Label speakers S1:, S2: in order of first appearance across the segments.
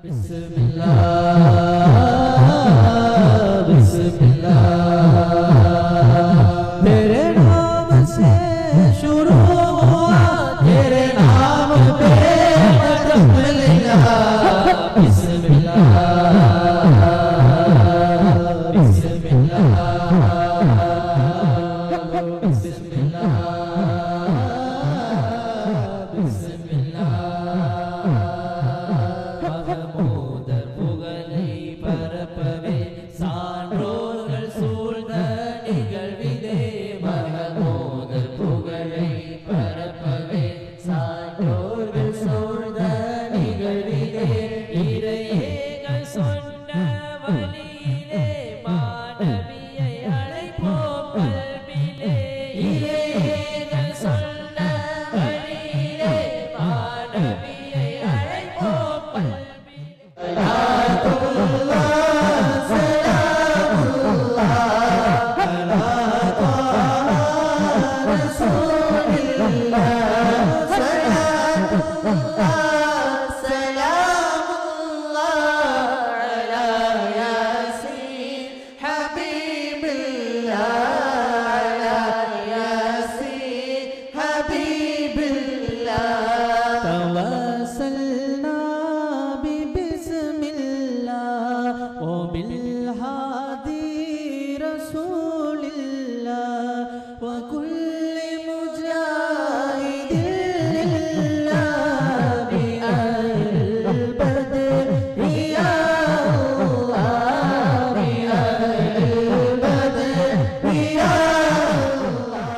S1: तेरे नाम से शुरू हुआ, तेरे नाम पे खत्म लिया। बिस्मिल्लाह बिस्मिल्लाह बिस्मिल्लाह बिस्मिल्लाह। மகமூதர் புகழை பரப்பவே சான்றோர்கள் சூழ்ந்த நிகழ்விலே. மகமூதர் புகழை பரப்பவே சான்றோர்கள் சூழ்ந்த நிகழ்விலே. இறையேகள் சொன்ன வழியிலே மாணவியை அழைப்போம் கல்விலே. இறையேகள் சொன்ன வழியிலே மாணவியை அழைப்போம் கல்விலே. توسلنا ببسم الله وبالهادي رسول الله وكل مجاهد لله بأهل البدر يا الله بأهل البدر يا الله.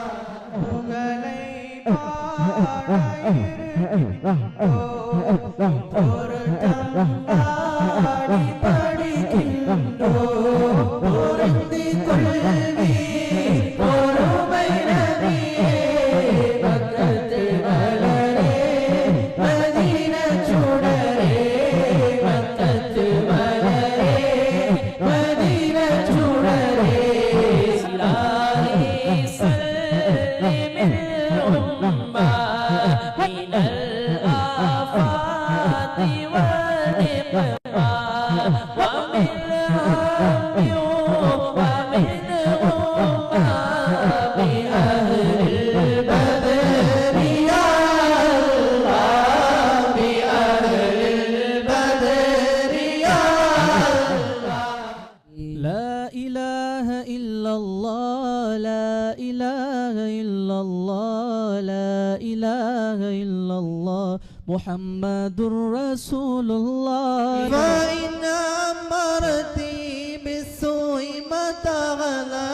S1: لا إله إلا الله لا إله إلا الله لا إله إلا الله محمد رسول الله. فإن أمرتي بالسوء ما تغلى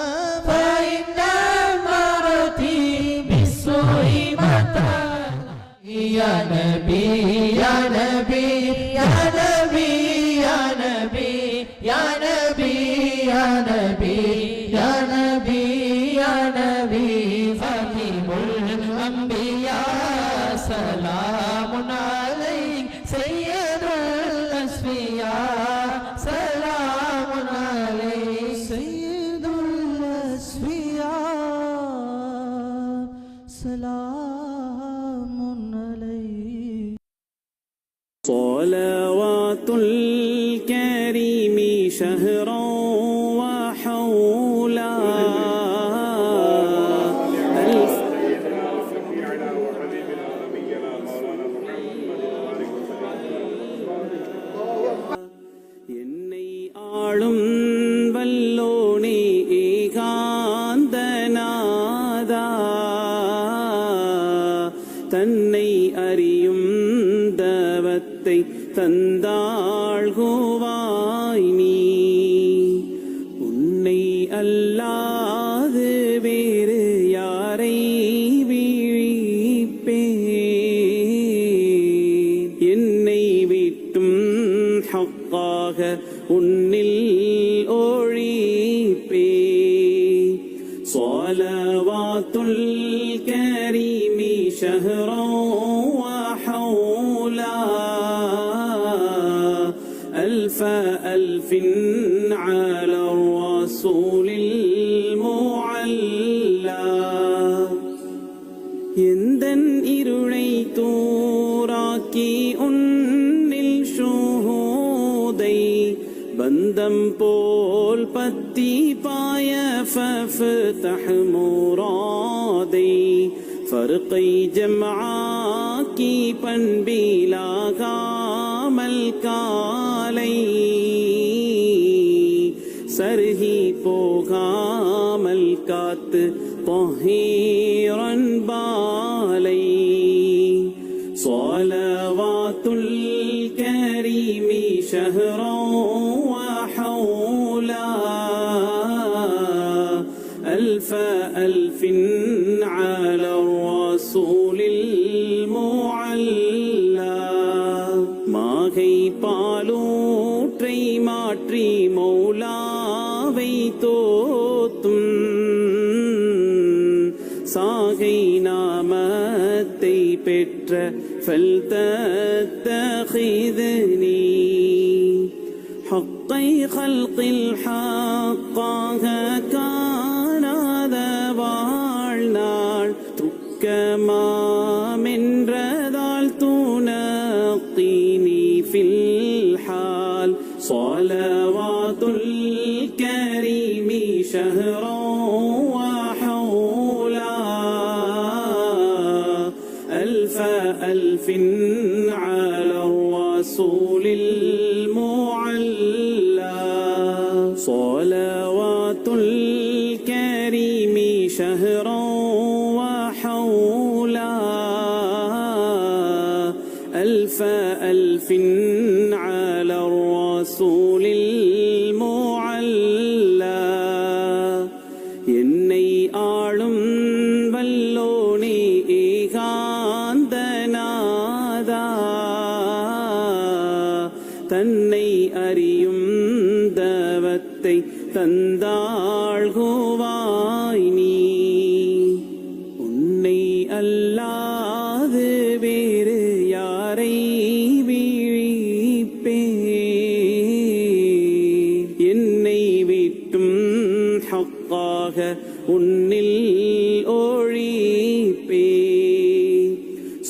S1: فإن أمرتي بالسوء ما تغلى. يا نبي يا نبي يا نبي يا نبي يا نبي يا نبي يا نبي يا نبي خاتم الأنبياء سلام عليك سيد الأصفياء سلام عليك سيد الأصفياء سلام عليك.
S2: صلوات الكريم شهرا وحولا என்னை ஆளும் வல்லோனே ஏகாந்தநாதா தன்னை அறியும் தவத்தை தந்தாழ்குவாய் நீ. உன்னை அல்லாது வேறு யாரை வீழிப்பேன். என்னை விட்டும் ஹக்காக உன்னில் ஒழிப்பேன். ஸலவாத்துல் கரீமி ஷஹ்ரா وحولا ألف ألف على الرسول المعلى. எந்தன் இருளை தூராக்கி உன்னில் ஷுஹூ பந்தம் போல் பத்தி பாய فافتح முராதை ஃபர்கை ஜம்ஆக்கி பண்பிலாகாமல் காலை சர்ஹி போகாமல் காத்து طهيرا باலை صلوات الكريم شهرا وحولا ألف ألف على الرسول المعلى மாகை பாலூற்றை மாற்றி மௌலாவை தோத்தும் சாகை நாமத்தை பெற்ற فلتتخذني حقي خلق الحقாக காணாத வாழ்நாள் துக்கமாமென்றதால் துணக்கினி في الحال صلوات الكريم شهرا وحولا ألف ألف على الرسول المعلى صلوات الكريم شهرا وحولا ألف ألف على الرسول المعلى என்னை ஆளும் வல்லோனே ஏகாந்தநாதா தன்னை அறியும் தவத்தை தந்தாழ்குவாய் நீ உன்னை அல்லாது வேறு யாரை வீழிப்பே என்னை விட்டும் ஹக்காக உன்னில் ஒழிப்பே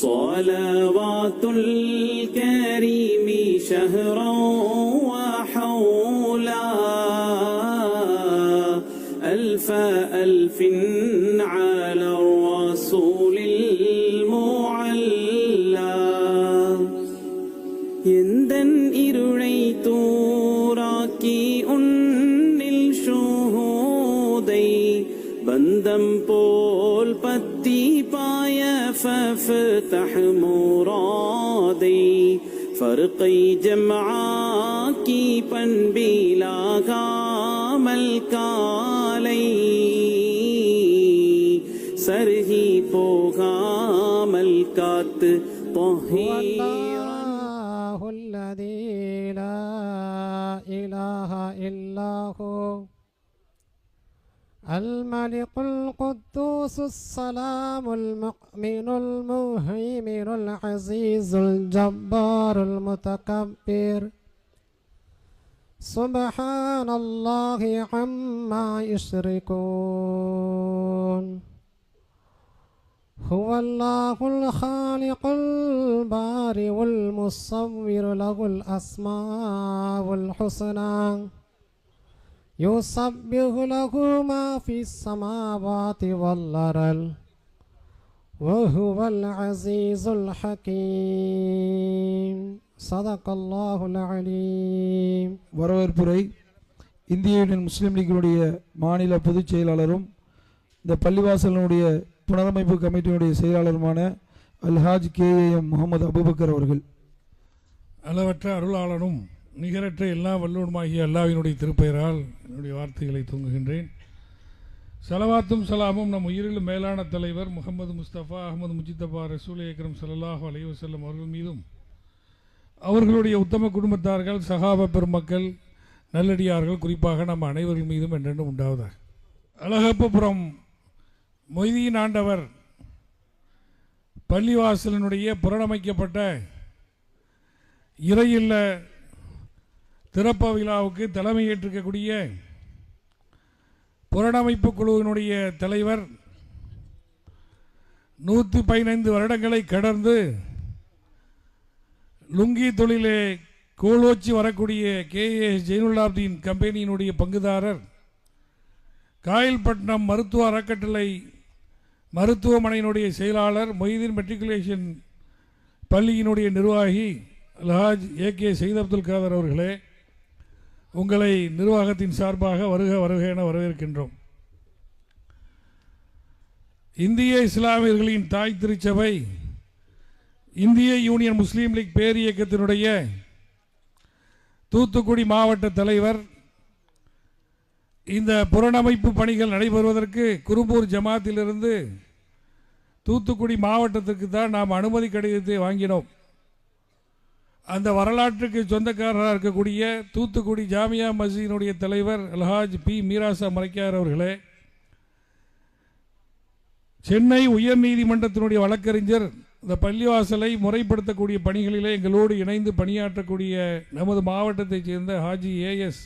S2: صلوات الكريم شهرا وحولا ألف ألف على الرسول المعلى எந்தன் இருளை தூராக்கி உன்னில் ஷுஹூதை பந்தம் போல் பத்தி பாய فافتح முராதை ஃபர்கை ஜம்ஆக்கி பண்பிலாகாமல் காலை சர்ஹி போகாமல் காத்து
S3: الله الذي لا إله إلا هو الملك القدوس السلام المؤمن المهيمن العزيز الجبار المتكبر سبحان الله عما يشركون هو الله الخالق البارئ المصور له الأسماء الحسنى يسبح له ما في السماوات والأرض وهو العزيز الحكيم صدق الله العليم.
S4: வரவேற்புரை இந்திய யூனியன் முஸ்லீம் லீக்கினுடைய மாநில பொதுச் செயலாளரும் இந்த பள்ளிவாசலினுடைய புனரமைப்பு கமிட்டியினுடைய செயலாளருமான அல்ஹாஜ் KAM முகமது அபூபக்கர் அவர்கள்.
S5: அளவற்ற அருளாளனும் நிகரற்ற எல்லா வல்லூருமாகிய அல்லாஹ்வினுடைய திருப்பெயரால் என்னுடைய வார்த்தைகளை துவங்குகின்றேன். ஸலவாத்தும் சலாமும் நம் உயிரிலும் மேலான தலைவர் முகமது முஸ்தபா அஹமது முஜித்தபா ரசூல் அக்ரம் ஸல்லல்லாஹு அலைஹி வஸல்லம் அவர்கள் மீதும் அவர்களுடைய உத்தம குடும்பத்தார்கள் சஹாபா பெருமக்கள் நல்லடியார்கள் குறிப்பாக நம் அனைவர்கள் மீதும் என்றென்றும் உண்டாவதாக. அழகப்பபுரம் மொய்தீன் ஆண்டவர் பள்ளிவாசலினுடைய புறணமைக்கப்பட்ட இறையில்ல திறப்ப விழாவுக்கு தலைமையேற்றிருக்கக்கூடிய புறணமைப்பு குழுவினுடைய தலைவர் 115 வருடங்களை கடந்து லுங்கி தொழிலே கோலோச்சி வரக்கூடிய KAS ஜெயினுல்லாப்தீன் கம்பெனியினுடைய பங்குதாரர், காயல்பட்டினம் மருத்துவ அறக்கட்டளை மருத்துவமனையினுடைய செயலாளர், மொய்தீன் மெட்ரிகுலேஷன் பள்ளியினுடைய நிர்வாகி அல்ஹாஜ் AK சயீத் அப்துல் காதர் அவர்களே, உங்களை நிர்வாகத்தின் சார்பாக வருக வருக என வரவேற்கின்றோம். இந்திய இஸ்லாமியர்களின் தாய் திருச்சபை இந்திய யூனியன் முஸ்லீம் லீக் பேரியக்கத்தினுடைய தூத்துக்குடி மாவட்ட தலைவர், இந்த புறணமைப்பு பணிகள் நடைபெறுவதற்கு குரும்பூர் ஜமாத்திலிருந்து தூத்துக்குடி மாவட்டத்திற்கு தான் நாம் அனுமதி கடிதத்தை வாங்கினோம். அந்த வரலாற்றுக்கு சொந்தக்காரராக இருக்கக்கூடிய தூத்துக்குடி ஜாமியா மஸ்ஜிதினுடைய தலைவர் அல்ஹாஜ் P. மீராசா மரைக்கார் அவர்களே, சென்னை உயர்நீதிமன்றத்தினுடைய வழக்கறிஞர், இந்த பள்ளிவாசலை முறைப்படுத்தக்கூடிய பணிகளிலே எங்களோடு இணைந்து பணியாற்றக்கூடிய நமது மாவட்டத்தைச் சேர்ந்த Haji AS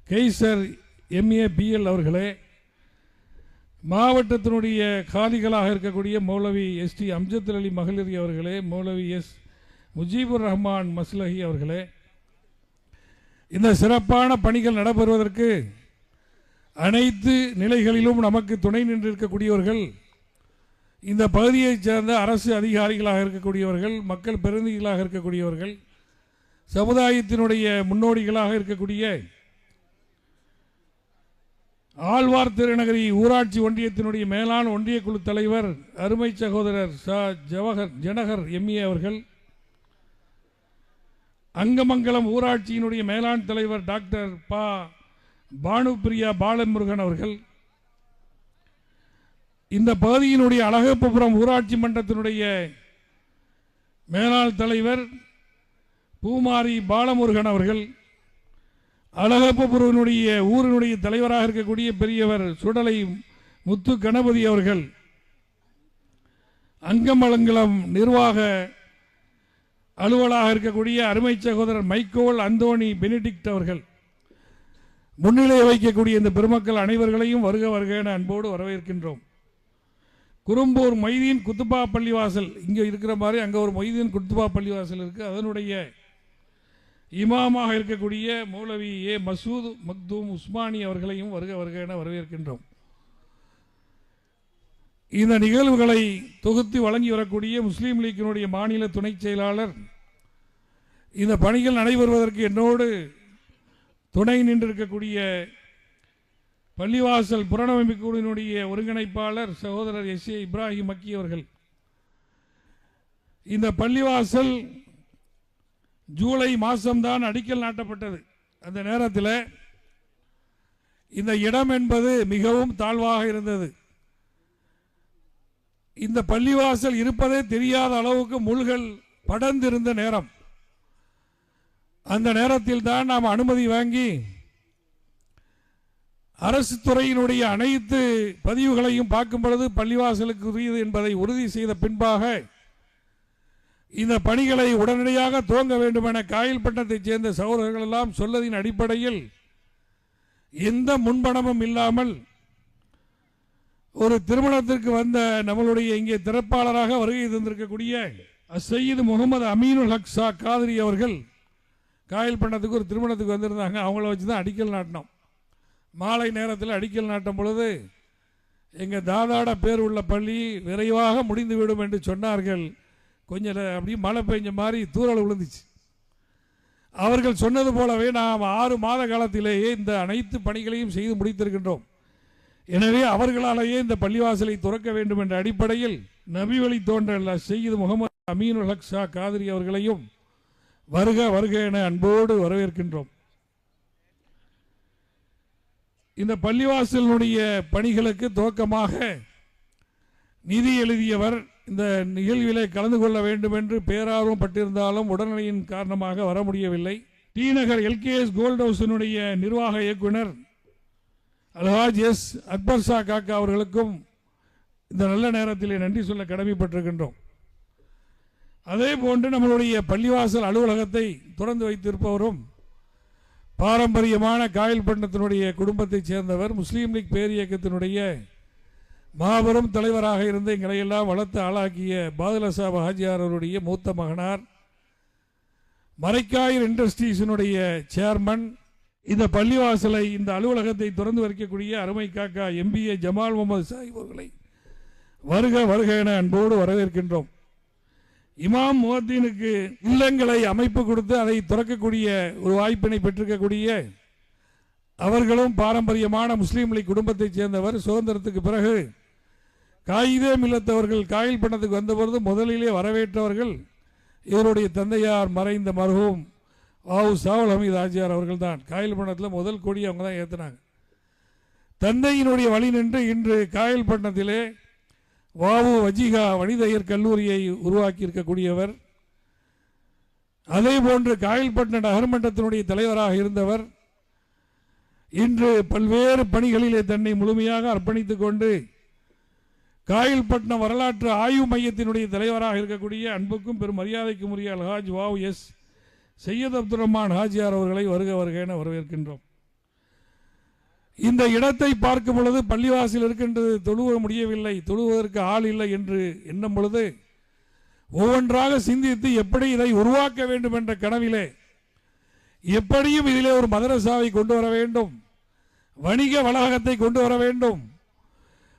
S5: Kaiser MA BL அவர்களே, மாவட்டத்தினுடைய காலிகளாக இருக்கக்கூடிய மௌலவி ST அம்ஜத் அலி மகளிரி அவர்களே, மௌலவி S. முஜீபுர் ரஹ்மான் மஸ்லஹி அவர்களே, இந்த சிறப்பான பணிகள் நடைபெறுவதற்கு அனைத்து நிலைகளிலும் நமக்கு துணை நின்றிருக்கக்கூடியவர்கள், இந்த பகுதியைச் சேர்ந்த அரசு அதிகாரிகளாக இருக்கக்கூடியவர்கள், மக்கள் பிரதிநிதிகளாக இருக்கக்கூடியவர்கள், சமுதாயத்தினுடைய முன்னோடிகளாக இருக்கக்கூடிய ஆழ்வார் திருநகரி ஊராட்சி ஒன்றியத்தினுடைய மேலாண் ஒன்றிய குழு தலைவர் அருமை சகோதரர் ஜனகர் MA அவர்கள், அங்கமங்கலம் ஊராட்சியினுடைய மேலாண் தலைவர் டாக்டர் பானுபிரியா பாலமுருகன் அவர்கள், இந்த பகுதியினுடைய அழகப்பபுரம் ஊராட்சி மன்றத்தினுடைய மேலாண் தலைவர் பூமாரி பாலமுருகன் அவர்கள், அழகப்பபுரனுடைய ஊரினுடைய தலைவராக இருக்கக்கூடிய பெரியவர் சுடலை முத்து கணபதி அவர்கள், அங்கமங்கலம் நிர்வாக அலுவலாக இருக்கக்கூடிய அருமை சகோதரர் மைக்கோல் அந்தோனி பெனிடிக்ட் அவர்கள், முன்னிலை வைக்கக்கூடிய இந்த பெருமக்கள் அனைவர்களையும் வருக வருக என அன்போடு வரவேற்கின்றோம். குரும்பூர் மொய்தீன் குத்துபா பள்ளிவாசல் இங்கே இருக்கிற மாதிரி அங்கே ஒரு மொய்தீன் குத்துபா பள்ளிவாசல் இருக்குது. அதனுடைய இமாமாக இருக்கக்கூடிய மௌலவி A. மசூத் மக்தூம் உஸ்மானி அவர்களையும் வருக வருக என வரவேற்கின்றோம். இந்த நிகழ்வுகளை தொகுத்து வழங்கி வரக்கூடிய முஸ்லீம் லீக்கினுடைய மாநில துணை செயலாளர், இந்த பணிகள் நடைபெறுவதற்கு என்னோடு துணை நின்றிருக்கக்கூடிய பள்ளிவாசல் புறணமைப்பு குழுவினுடைய ஒருங்கிணைப்பாளர் சகோதரர் SA இப்ராஹிம் மக்கி அவர்கள், இந்த பள்ளிவாசல் ஜூலை மாதம்தான் அடிக்கல் நாட்டப்பட்டது. அந்த நேரத்தில் இந்த இடம் என்பது மிகவும் தாழ்வாக இருந்தது. இந்த பள்ளிவாசல் இருப்பதே தெரியாத அளவுக்கு முள்கள் படர்ந்திருந்த நேரம். அந்த நேரத்தில் தான் நாம் அனுமதி வாங்கி அரசு துறையினுடைய அனைத்து பதிவுகளையும் பார்க்கும் பொழுது பள்ளிவாசலுக்கு உரியது என்பதை உறுதி செய்த பின்பாக இந்த பணிகளை உடனடியாக துவங்க வேண்டும் என காயல்பட்டினத்தைச் சேர்ந்த சகோதரர்கள் எல்லாம் சொல்லதின் அடிப்படையில் எந்த முன்பணமும் இல்லாமல் ஒரு திருமணத்திற்கு வந்த நம்மளுடைய இங்கே திறப்பாளராக வருகை தந்திருக்கக்கூடிய சையீது முகமது அமீனுல் ஹக் ஷா காதிரி அவர்கள் காயல்பட்டினத்துக்கு ஒரு திருமணத்துக்கு வந்திருந்தாங்க. அவங்கள வச்சு தான் அடிக்கல் நாட்டினோம். மாலை நேரத்தில் அடிக்கல் நாட்டும் பொழுது எங்கள் தாதாட பேர் உள்ள பள்ளி விரைவாக முடிந்துவிடும் என்று சொன்னார்கள். கொஞ்சம் அப்படியே மழை பெஞ்ச மாதிரி தூறல் விழுந்துச்சு. அவர்கள் சொன்னது போலவே நாம் 6 மாத காலத்திலேயே இந்த அனைத்து பணிகளையும் செய்து முடித்திருக்கின்றோம். எனவே அவர்களாலேயே இந்த பள்ளிவாசலை துறக்க வேண்டும் என்ற அடிப்படையில் நபி வழி தோன்றல் சையீது முகமது அமீனுல் ஹக் ஷா காதிரி அவர்களையும் வருக வருக என அன்போடு வரவேற்கின்றோம். இந்த பள்ளிவாசலினுடைய பணிகளுக்கு துவக்கமாக நிதி எழுதியவர் இந்த நிகழ்விலே கலந்து கொள்ள வேண்டும் என்று பேரார்வம் பட்டிருந்தாலும் உடல்நிலையின் காரணமாக வர முடியவில்லை. டி நகர் LKS கோல்ட் ஹவுஸினுடைய நிர்வாக இயக்குனர் அல்ஹாஜ் S. அக்பர் ஷா காக்கா அவர்களுக்கும் இந்த நல்ல நேரத்திலே நன்றி சொல்ல கடமைப்பட்டிருக்கின்றோம். அதே போன்று நம்மளுடைய பள்ளிவாசல் அலுவலகத்தை திறந்து வைத்திருப்பவரும் பாரம்பரியமான காயல்பட்டினத்தினுடைய குடும்பத்தைச் சேர்ந்தவர், முஸ்லீம் லீக் பேரியக்கத்தினுடைய மாபெரும் தலைவராக இருந்து எங்களையெல்லாம் வளர்த்து ஆளாக்கிய பாதுல சாப் ஹாஜியார் அவருடைய மூத்த மகனார், மரைக்காயர் இண்டஸ்ட்ரீஸினுடைய சேர்மன், இந்த பள்ளிவாசலை, இந்த அலுவலகத்தை திறந்து வைக்கக்கூடிய அருமை காக்கா MBA ஜமால் முகமது சாஹிப் அவர்களை வருக வருக என அன்போடு வரவேற்கின்றோம். இமாம் முஹத்தினுக்கு இல்லங்களை அமைப்பு கொடுத்து அதை திறக்கக்கூடிய ஒரு வாய்ப்பினை பெற்றிருக்கக்கூடிய அவர்களும் பாரம்பரியமான முஸ்லீம் லீக் குடும்பத்தைச் சேர்ந்தவர். சுதந்திரத்துக்கு பிறகு காயிதே மில்லத்தவர்கள் காயல்பட்டினத்துக்கு வந்தபொழுது முதலிலே வரவேற்றவர்கள் இவருடைய தந்தையார் மறைந்த மர்ஹூம் வாவு சாவுல் ஹமீத் ஆஜியார் அவர்கள் தான். காயல்பட்டினத்தில் முதல் கொடி அவங்க தான் ஏற்றினாங்க. தந்தையினுடைய வழி நின்று இன்று காயல்பட்டினத்திலே வாவு வஜிகா வனிதையர் கல்லூரியை உருவாக்கி இருக்கக்கூடியவர். அதே போன்று காயல்பட்டின நகர்மன்றத்தினுடைய தலைவராக இருந்தவர். இன்று பல்வேறு பணிகளிலே தன்னை முழுமையாக அர்ப்பணித்துக் கொண்டு காயல்பட்டினம் வரலாற்று ஆய்வு மையத்தினுடைய தலைவராக இருக்கக்கூடிய அன்புக்கும் பெரும் மரியாதைக்கும் உரிய அல்ஹாஜ் வாவு எஸ் சையத் அப்துல் ரஹ்மான் ஹாஜியார் அவர்களை வருக வருக என வரவேற்கின்றோம். இந்த இடத்தை பார்க்கும் பொழுது பள்ளிவாசல் இருக்கின்றது, தொழுவ முடியவில்லை, தொழுவதற்கு ஆள் இல்லை என்று எண்ணும் பொழுது ஒவ்வொன்றாக சிந்தித்து எப்படி இதை உருவாக்க வேண்டும் என்ற கனவிலே எப்படியும் இதிலே ஒரு மதரசாவை கொண்டு வர வேண்டும், வணிக வளாகத்தை கொண்டு வர வேண்டும்,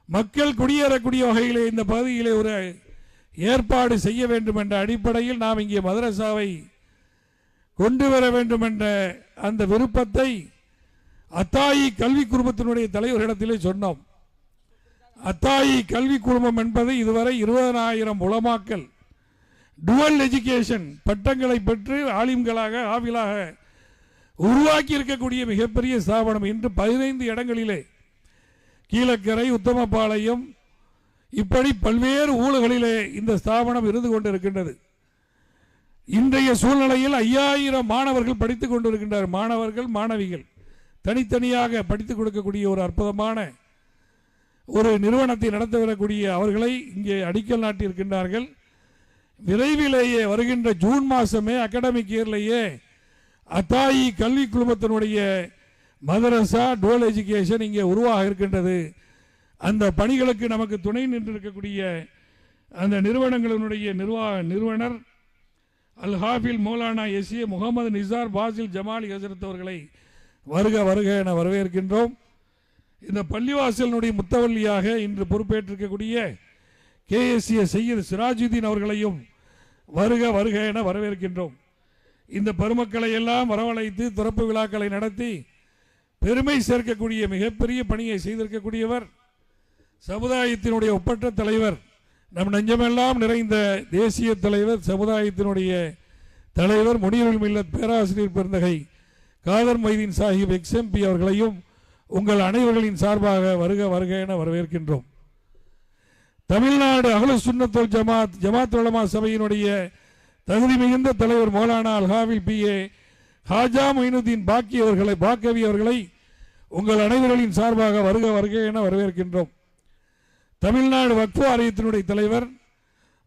S5: மக்கள் குடியேறக்கூடிய வகையிலே இந்த பகுதியிலே ஒரு ஏற்பாடு செய்ய வேண்டும் என்ற அடிப்படையில் நாம் இங்கே மதரசாவை கொண்டு வர வேண்டும் என்ற அந்த விருப்பத்தை அத்தாயி கல்வி குழுமத்தினுடைய தலைவரிடத்திலே சொன்னோம். அத்தாயி கல்வி குழுமம் என்பது இதுவரை 20,000 உலமாக்கள் டுவல் எஜுகேஷன் பட்டங்களை பெற்று ஆலிம்களாக ஆவிலாக உருவாக்கி இருக்கக்கூடிய மிகப்பெரிய ஸ்தாபனம். இன்று 15 இடங்களிலே கீழக்கரை, உத்தமபாளையம், இப்படி பல்வேறு ஊர்களிலே இந்த ஸ்தாபனம் இருந்து கொண்டிருக்கின்றது. இன்றைய சூழ்நிலையில் 5000 மாணவர்கள் படித்துக் கொண்டிருக்கின்றார். மாணவர்கள் மாணவிகள் தனித்தனியாக படித்துக் கொடுக்கக்கூடிய ஒரு அற்புதமான ஒரு நிறுவனத்தை நடத்தி வரக்கூடிய அவர்களை இங்கே அடிக்கல் நாட்டியிருக்கின்றார்கள். விரைவிலேயே வருகின்ற ஜூன் மாதமே அகாடமிக் இயர்லேயே அத்தாயி கல்வி குழுமத்தினுடைய மதரசா டுவல் எஜுகேஷன் இங்கே உருவாக இருக்கின்றது. அந்த பணிகளுக்கு நமக்கு துணை நின்றிருக்கக்கூடிய அந்த நிறுவனங்களினுடைய நிறுவனர் அல் ஹாஃபில் மௌலானா எஸ்ஏ முகமது நிசார் பாசில் ஜமாலி ஹசரத் அவர்களை வருக வருக என வரவேற்கின்றோம். இந்த பள்ளிவாசலினுடைய முத்தவல்லியாக இன்று பொறுப்பேற்றிருக்கக்கூடிய KSA சையத் சிராஜுதீன் அவர்களையும் வருக வருக என வரவேற்கின்றோம். இந்த பெருமக்களை எல்லாம் வரவழைத்து திறப்பு விழாக்களை நடத்தி பெருமை சேர்க்கக்கூடிய மிகப்பெரிய பணியை செய்திருக்கக்கூடியவர், சமுதாயத்தினுடைய ஒப்பற்ற தலைவர், நம் நெஞ்சமெல்லாம் நிறைந்த தேசிய தலைவர், சமுதாயத்தினுடைய தலைவர் முனீருல் மில்லத் பேராசிரியர் பெருந்தகை காதர் மைதீன் சாஹிப் XMP அவர்களையும் உங்கள் அனைவர்களின் சார்பாக வருக வருக என வரவேற்கின்றோம். தமிழ்நாடு அஹ்லுஸ் சுன்னத் வல் ஜமாத் உலமா சபையினுடைய தகுதி மிகுந்த தலைவர் மௌலானா அல்ஹாவில் PA ஹாஜா மொயினுதீன் பாக்கவி அவர்களை உங்கள் அனைவர்களின் சார்பாக வருக வருக என வரவேற்கின்றோம். தமிழ்நாடு வக்ஃப் வாரியத்தினுடைய தலைவர்,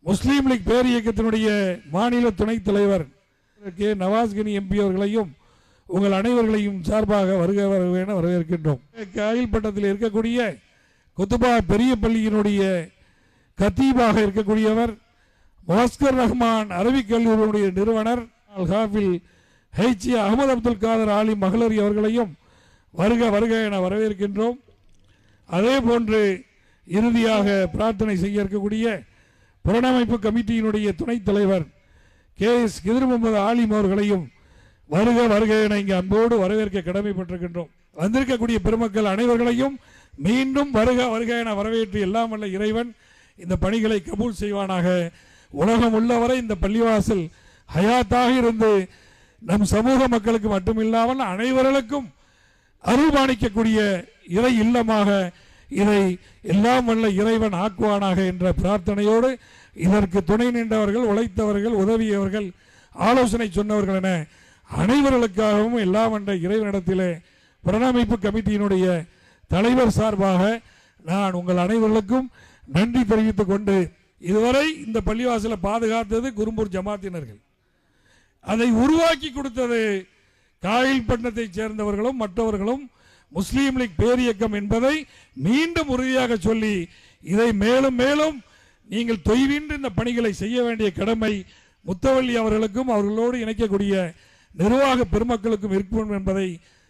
S5: முஸ்லீம் லீக் பேர் இயக்கத்தினுடைய மாநில துணைத் தலைவர் நவாஸ்கனி MP அவர்களையும் உங்கள் அனைவர்களையும் சார்பாக வருக வருக என வரவேற்கின்றோம். காயல்பட்டத்தில் இருக்கக்கூடிய குத்துபா பெரிய பள்ளியினுடைய கத்தீபாக இருக்கக்கூடியவர் முஹஸ்கர் ரஹ்மான் அரபிக் கல்லூரியினுடைய நிறுவனர் அல் ஹாஃபில் HE அகமது அப்துல் காதர் ஆலிம் மகளரி அவர்களையும் வருக வருக என வரவேற்கின்றோம். அதே போன்று இறுதியாக பிரார்த்தனை செய்ய இருக்கக்கூடிய புனரமைப்பு கமிட்டியினுடைய துணைத் தலைவர் KS கிதிர் முகமது ஆலிம் அவர்களையும் வருக வருக என இங்கே அன்போடு வரவேற்க கடமைப்பட்டிருக்கின்றோம். வந்திருக்கக்கூடிய பெருமக்கள் அனைவர்களையும் மீண்டும் வருக வருக என வரவேற்று எல்லாம் வல்ல இறைவன் இந்த பணிகளை கபூல் செய்வானாக. உலகம் உள்ளவரை இந்த பள்ளிவாசல் ஹயாத்தாக இருந்து நம் சமூக மக்களுக்கு மட்டுமில்லாமல் அனைவர்களுக்கும் அருள்பாணிக்கக்கூடிய இறை இல்லமாக இதை எல்லாம் வல்ல இறைவன் ஆக்குவானாக என்ற பிரார்த்தனையோடு இதற்கு துணை நின்றவர்கள், உழைத்தவர்கள், உதவியவர்கள், ஆலோசனை சொன்னவர்கள் என அனைவர்களுக்காகவும் எல்லாம் என்ற இறைவனிடத்திலே புனரமைப்பு கமிட்டியினுடைய தலைவர் சார்பாக நான் உங்கள் அனைவர்களுக்கும் நன்றி தெரிவித்துக் கொண்டு, இதுவரை இந்த பள்ளிவாசலை பாதுகாத்தது குரும்பூர் ஜமாத்தினர்கள், அதை உருவாக்கி கொடுத்தது காயல்பட்டினத்தைச் சேர்ந்தவர்களும் மற்றவர்களும் முஸ்லீம் லீக் பேரியக்கம் என்பதை மீண்டும் உறுதியாக சொல்லி இதை மேலும் மேலும் நீங்கள் தொய்வின்றி இந்த பணிகளை செய்ய வேண்டிய கடமை முத்தவள்ளி அவர்களுக்கும் அவர்களோடு இணைக்கக்கூடிய நிர்வாக பெருமக்களுக்கும் இருக்கும் என்பதை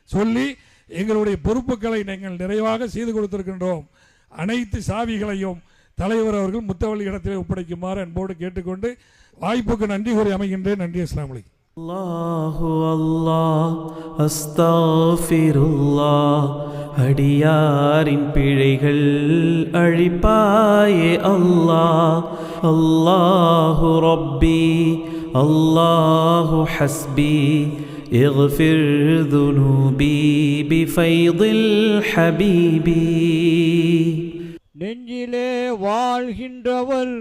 S5: சொல்லி எங்களுடைய பொறுப்புகளை நாங்கள் நிறைவாக செய்து கொடுத்திருக்கின்றோம். அனைத்து சாவிகளையும் தலைவர் அவர்கள் முத்தவள்ளி இடத்திலே ஒப்படைக்குமாறு அன்போடு கேட்டுக்கொண்டு வாய்ப்புக்கு நன்றி கூறி அமைகின்றேன். நன்றி. அஸ்ஸலாமு அலைக்கும்.
S1: அல்லாஹு அல்லாஹ் அஸ்தக்ஃபிருல்லாஹ். அடியாரின் பிழைகள் அழிப்பாயே அல்லாஹ். அல்லாஹு ரப்பி அல்லாஹு ஹஸ்பி اغفر ذنوبي بفيض الحبيب.
S6: நெஞ்சிலே வாழ்கின்றவர்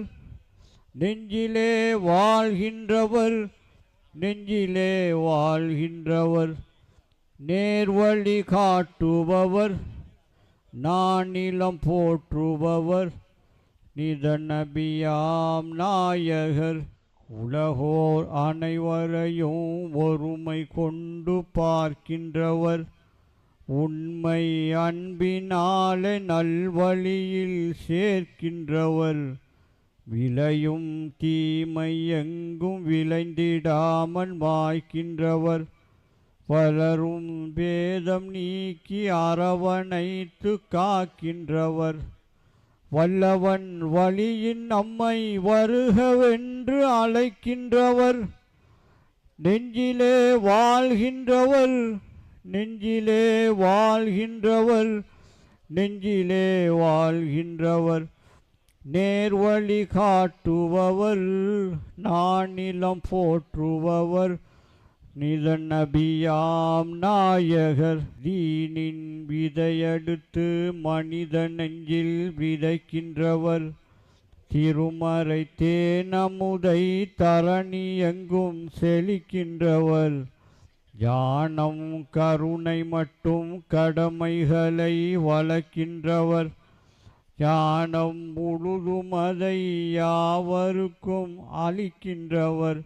S6: நெஞ்சிலே வாழ்கின்றவர் நெஞ்சிலே வாழ்கின்றவர் நேர்வழி காட்டுபவர் நானிலம் போற்றுபவர் நித நபியாம் நாயகர் உலகோர் அனைவரையும் ஒருமை கொண்டு பார்க்கின்றவர் உண்மை அன்பினாலே நல்வழியில் சேர்க்கின்றவர் விளையும் தீமை எங்கும் விளைந்திடாமல் மாய்க்கின்றவர் பலரும் பேதம் நீக்கி அரவணைத்து காக்கின்றவர் வல்லவன் வழியின் நம்மை வருகவென்று அழைக்கின்றவர் நெஞ்சிலே வாழ்கின்றவர் நெஞ்சிலே வாழ்கின்றவர் நெஞ்சிலே வாழ்கின்றவர் நேர்வழி காட்டுபவர் நானிலம் போற்றுபவர் நித நபியாம் நாயகர் தீனின் விதையெடுத்து மனித நெஞ்சில் விதைக்கின்றவர் திருமறை தேனமுதை தரணி எங்கும் செழிக்கின்றவர் ஞானம் கருணை மட்டும் கடமைகளை வளர்க்கின்றவர் ஞானம் முழுதும் அதை யாவருக்கும் அளிக்கின்றவர்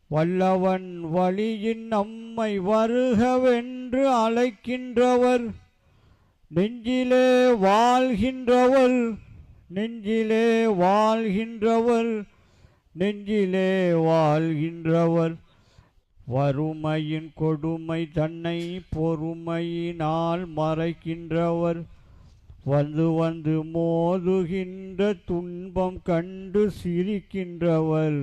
S6: வல்லவன் வழியின் நம்மை வருகவென்று அழைக்கின்றவர் நெஞ்சிலே வாழ்கின்றவர் நெஞ்சிலே வாழ்கின்றவர் நெஞ்சிலே வாழ்கின்றவர் வறுமையின் கொடுமை தன்னை பொறுமையினால் மறைக்கின்றவர் வந்து வந்து மோதுகின்ற துன்பம் கண்டு சிரிக்கின்றவர்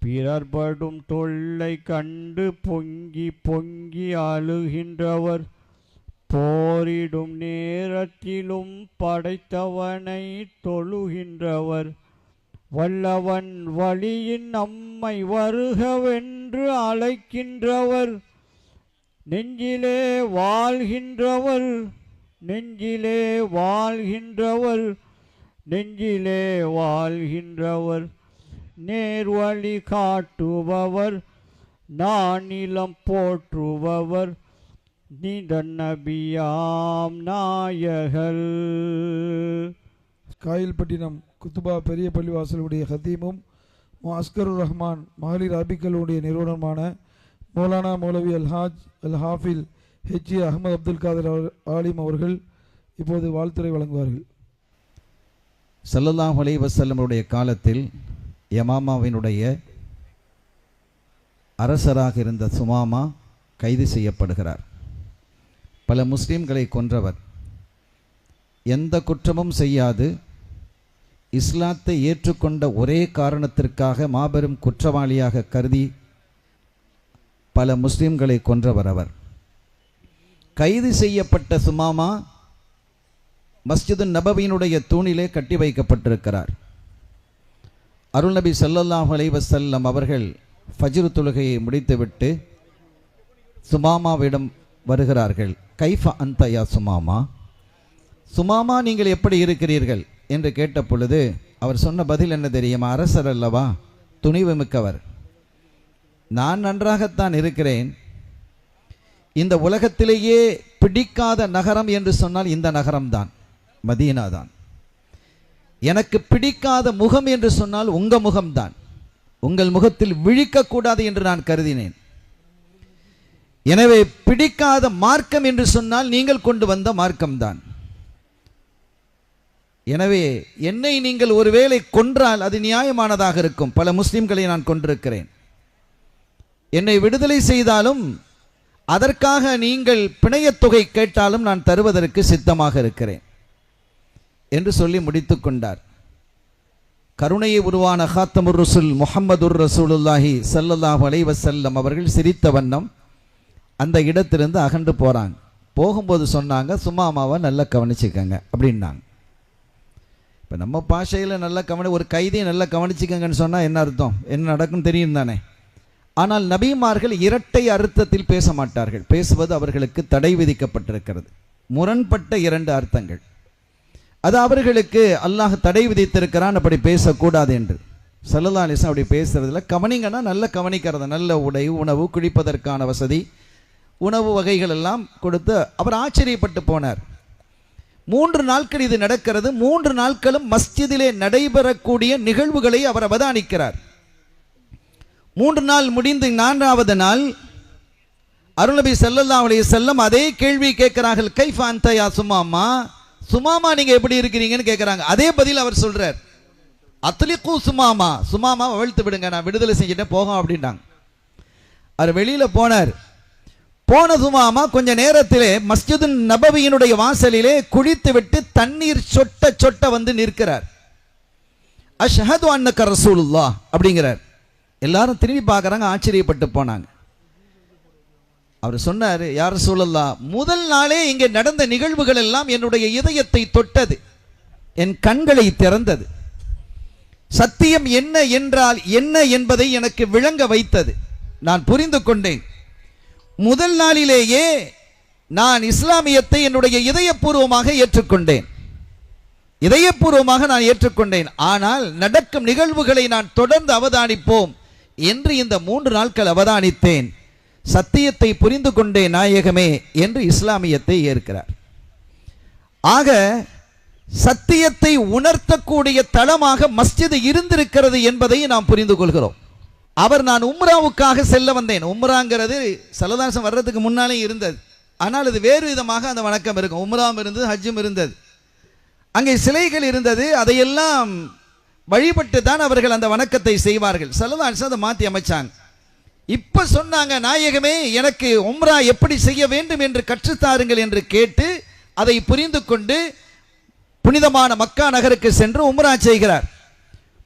S6: பிறர்படும் தொல்லை கண்டு பொங்கி பொங்கி அழுகின்றவர் போரிடும் நேரத்திலும் படைத்தவனை தொழுகின்றவர் வல்லவன் வழியின் நம்மை வருகவென்று அழைக்கின்றவர் நெஞ்சிலே வாழ்கின்றவர் நெஞ்சிலே வாழ்கின்றவர் நெஞ்சிலே வாழ்கின்றவர் நேர்வழி காட்டுபவர் நானிலம் போற்றுபவர் நித நபியாம் நாயகர்.
S4: காயல்பட்டினம் குத்துபா பெரிய பள்ளிவாசலுடைய ஹத்தீமும் அஸ்கருர் ரஹ்மான் மகளிர் அரபிக்களுடைய நிறுவனமான மௌலானா மௌலவி அல்ஹாஜ் அல் ஹாஃபில் ஹெச்ஏ அஹமது அப்துல் காதர் ஆலிம் அவர்கள் இப்போது வாழ்த்துரை வழங்குவார்கள்.
S7: ஸல்லல்லாஹு அலைஹி வஸல்லமுடைய காலத்தில் யமாமாவினுடைய அரசராக இருந்த சுமாமா கைது செய்யப்படுகிறார். பல முஸ்லிம்களை கொன்றவர், எந்த குற்றமும் செய்யாது இஸ்லாத்தை ஏற்றுக்கொண்ட ஒரே காரணத்திற்காக மாபெரும் குற்றவாளியாக கருதி பல முஸ்லிம்களை கொன்றவர் அவர். கைது செய்யப்பட்ட சுமாமா மஸ்ஜிது நபவியினுடைய தூணிலே கட்டி வைக்கப்பட்டிருக்கிறார். அருள் நபி ஸல்லல்லாஹு அலைஹி வஸல்லம் அவர்கள் ஃபஜ்ர் தொழுகையை முடித்துவிட்டு சுமாமாவிடம் வருகிறார்கள். கைஃப அன்த யா சுமாமா, சுமாமா நீங்கள் எப்படி இருக்கிறீர்கள் என்று கேட்ட பொழுது அவர் சொன்ன பதில் என்ன தெரியுமா? அரசர் அல்லவா, துணிவு மிக்கவர், நான் நன்றாகத்தான் இருக்கிறேன். இந்த உலகத்திலேயே பிடிக்காத நகரம் என்று சொன்னால் இந்த நகரம்தான், மதீனா தான். எனக்கு பிடிக்காத முகம் என்று சொன்னால் உங்க முகம்தான். உங்கள் முகத்தில் விழிக்கக்கூடாது என்று நான் கருதினேன். எனவே பிடிக்காத மார்க்கம் என்று சொன்னால் நீங்கள் கொண்டு வந்த மார்க்கம்தான். எனவே என்னை நீங்கள் ஒருவேளை கொன்றால் அது நியாயமானதாக இருக்கும். பல முஸ்லிம்களை நான் கொன்றிருக்கிறேன். என்னை விடுதலை செய்தாலும் அதற்காக நீங்கள் பிணையத் தொகை கேட்டாலும் நான் தருவதற்கு சித்தமாக இருக்கிறேன் என்று சொல்லி முடித்து கொண்டார். கருணையை உருவான ஹாத்தமுர் ரசூல் முஹம்மதுர் ரசூலுல்லாஹி ஸல்லல்லாஹு அலைஹி வஸல்லம் அவர்கள் சிரித்த வண்ணம் அந்த இடத்திலிருந்து அகன்று போகிறாங்க. போகும்போது சொன்னாங்க, சுமாமாவை நல்லா கவனிச்சுக்கங்க அப்படின்னாங்க. இப்போ நம்ம பாஷையில் நல்லா ஒரு கைதியை நல்லா கவனிச்சுக்கங்கன்னு சொன்னால் என்ன அர்த்தம், என்ன நடக்கும்னு தெரியும் தானே. ஆனால் நபிமார்கள் இரட்டை அர்த்தத்தில் பேச மாட்டார்கள். பேசுவது அவர்களுக்கு தடை விதிக்கப்பட்டிருக்கிறது. முரண்பட்ட இரண்டு அர்த்தங்கள், அது அவர்களுக்கு அல்லாஹ் தடை விதித்திருக்கிறான், அப்படி பேசக்கூடாது என்று. ஸல்லல்லாஹு அலைஹி வஸல்லம் அப்படி பேசுறதுல கவனிங்கன்னா நல்ல கவனிக்கிறது, நல்ல உடை, உணவு, குடிப்பதற்கான வசதி, உணவு வகைகள் எல்லாம் கொடுத்து அவர் ஆச்சரியப்பட்டு போனார். 3 நாட்கள் இது நடக்கிறது. 3 நாட்களும் மஸ்ஜிதிலே நடைபெறக்கூடிய நிகழ்வுகளை அவர் அவதானிக்கிறார். 3 நாள் முடிந்து 4வது நாள் அருள்நபி ஸல்லல்லாஹு அலைஹி வஸல்லம் அதே கேள்வி கேட்கிறார்கள். கைஃப அன்த யா சுமாமா, சுமாமா நீங்க எப்படி இருக்கிறீங்கன்னு கேட்கிறாங்க. அதே பதில் அவர் சொல்றார், அத்லிகு சுமாமா, சுமாமா அவிழ்த்து விடுங்க, நான் விடுதலை செஞ்சுட்டேன் போகும் அப்படின்ட்டாங்க. அவர் வெளியில போனார். போன சுமாமா கொஞ்ச நேரத்திலே மஸ்ஜிது நபவியினுடைய வாசலிலே குளித்து விட்டு தண்ணீர் சொட்ட சொட்ட வந்து நிற்கிறார். அஷ்ஹது அன்னக ரசூலுல்லாஹ் அப்படிங்கிறார். எல்லாரும் திரும்பி பார்க்குறாங்க, ஆச்சரியப்பட்டு போனாங்க. அவர் சொன்னார், யா ரசூலல்லாஹ், முதல் நாளே இங்கே நடந்த நிகழ்வுகள் எல்லாம் என்னுடைய இதயத்தை தொட்டது, என் கண்களை திறந்தது, சத்தியம் என்ன என்றால் என்ன என்பதை எனக்கு விளங்க வைத்தது, நான் புரிந்து கொண்டேன். முதல் நாளிலேயே நான் இஸ்லாமியத்தை என்னுடைய இதயபூர்வமாக ஏற்றுக்கொண்டேன், இதயபூர்வமாக நான் ஏற்றுக்கொண்டேன். ஆனால் நடக்கும் நிகழ்வுகளை நான் தொடர்ந்து அவதானிப்போம் என்று இந்த 3 நாட்கள் அவதானித்தேன், சத்தியத்தை புரிந்து கொண்டேன் நாயகமே என்று இஸ்லாமியத்தை ஏற்கிறார். ஆக சத்தியத்தை உணர்த்தக்கூடிய தளமாக மஸ்ஜிது இருந்திருக்கிறது என்பதை நாம் புரிந்து கொள்கிறோம். அவர் நான் உம்ராவுக்காக செல்ல வந்தேன், உம்ராங்கிறது சல்லல்லாஹு வர்றதுக்கு முன்னாலே இருந்தது, ஆனால் அது வேறு விதமாக அந்த வணக்கம் இருக்கும். உம்ராவும் இருந்தது, ஹஜ்ஜும் இருந்தது, அங்கே சிலைகள் இருந்தது, அதையெல்லாம் வழிபட்டு தான் அவர்கள் அந்த வணக்கத்தை செய்வார்கள். ஸல்லல்லாஹு அலைஹி வஸல்லம் அதை மாற்றி அமைச்சாங்க. இப்போ சொன்னாங்க, நாயகமே எனக்கு உம்ரா எப்படி செய்ய வேண்டும் என்று கற்றுத்தாருங்கள் என்று கேட்டு அதை புரிந்து கொண்டு புனிதமான மக்கா நகருக்கு சென்று உம்ரா செய்கிறார்.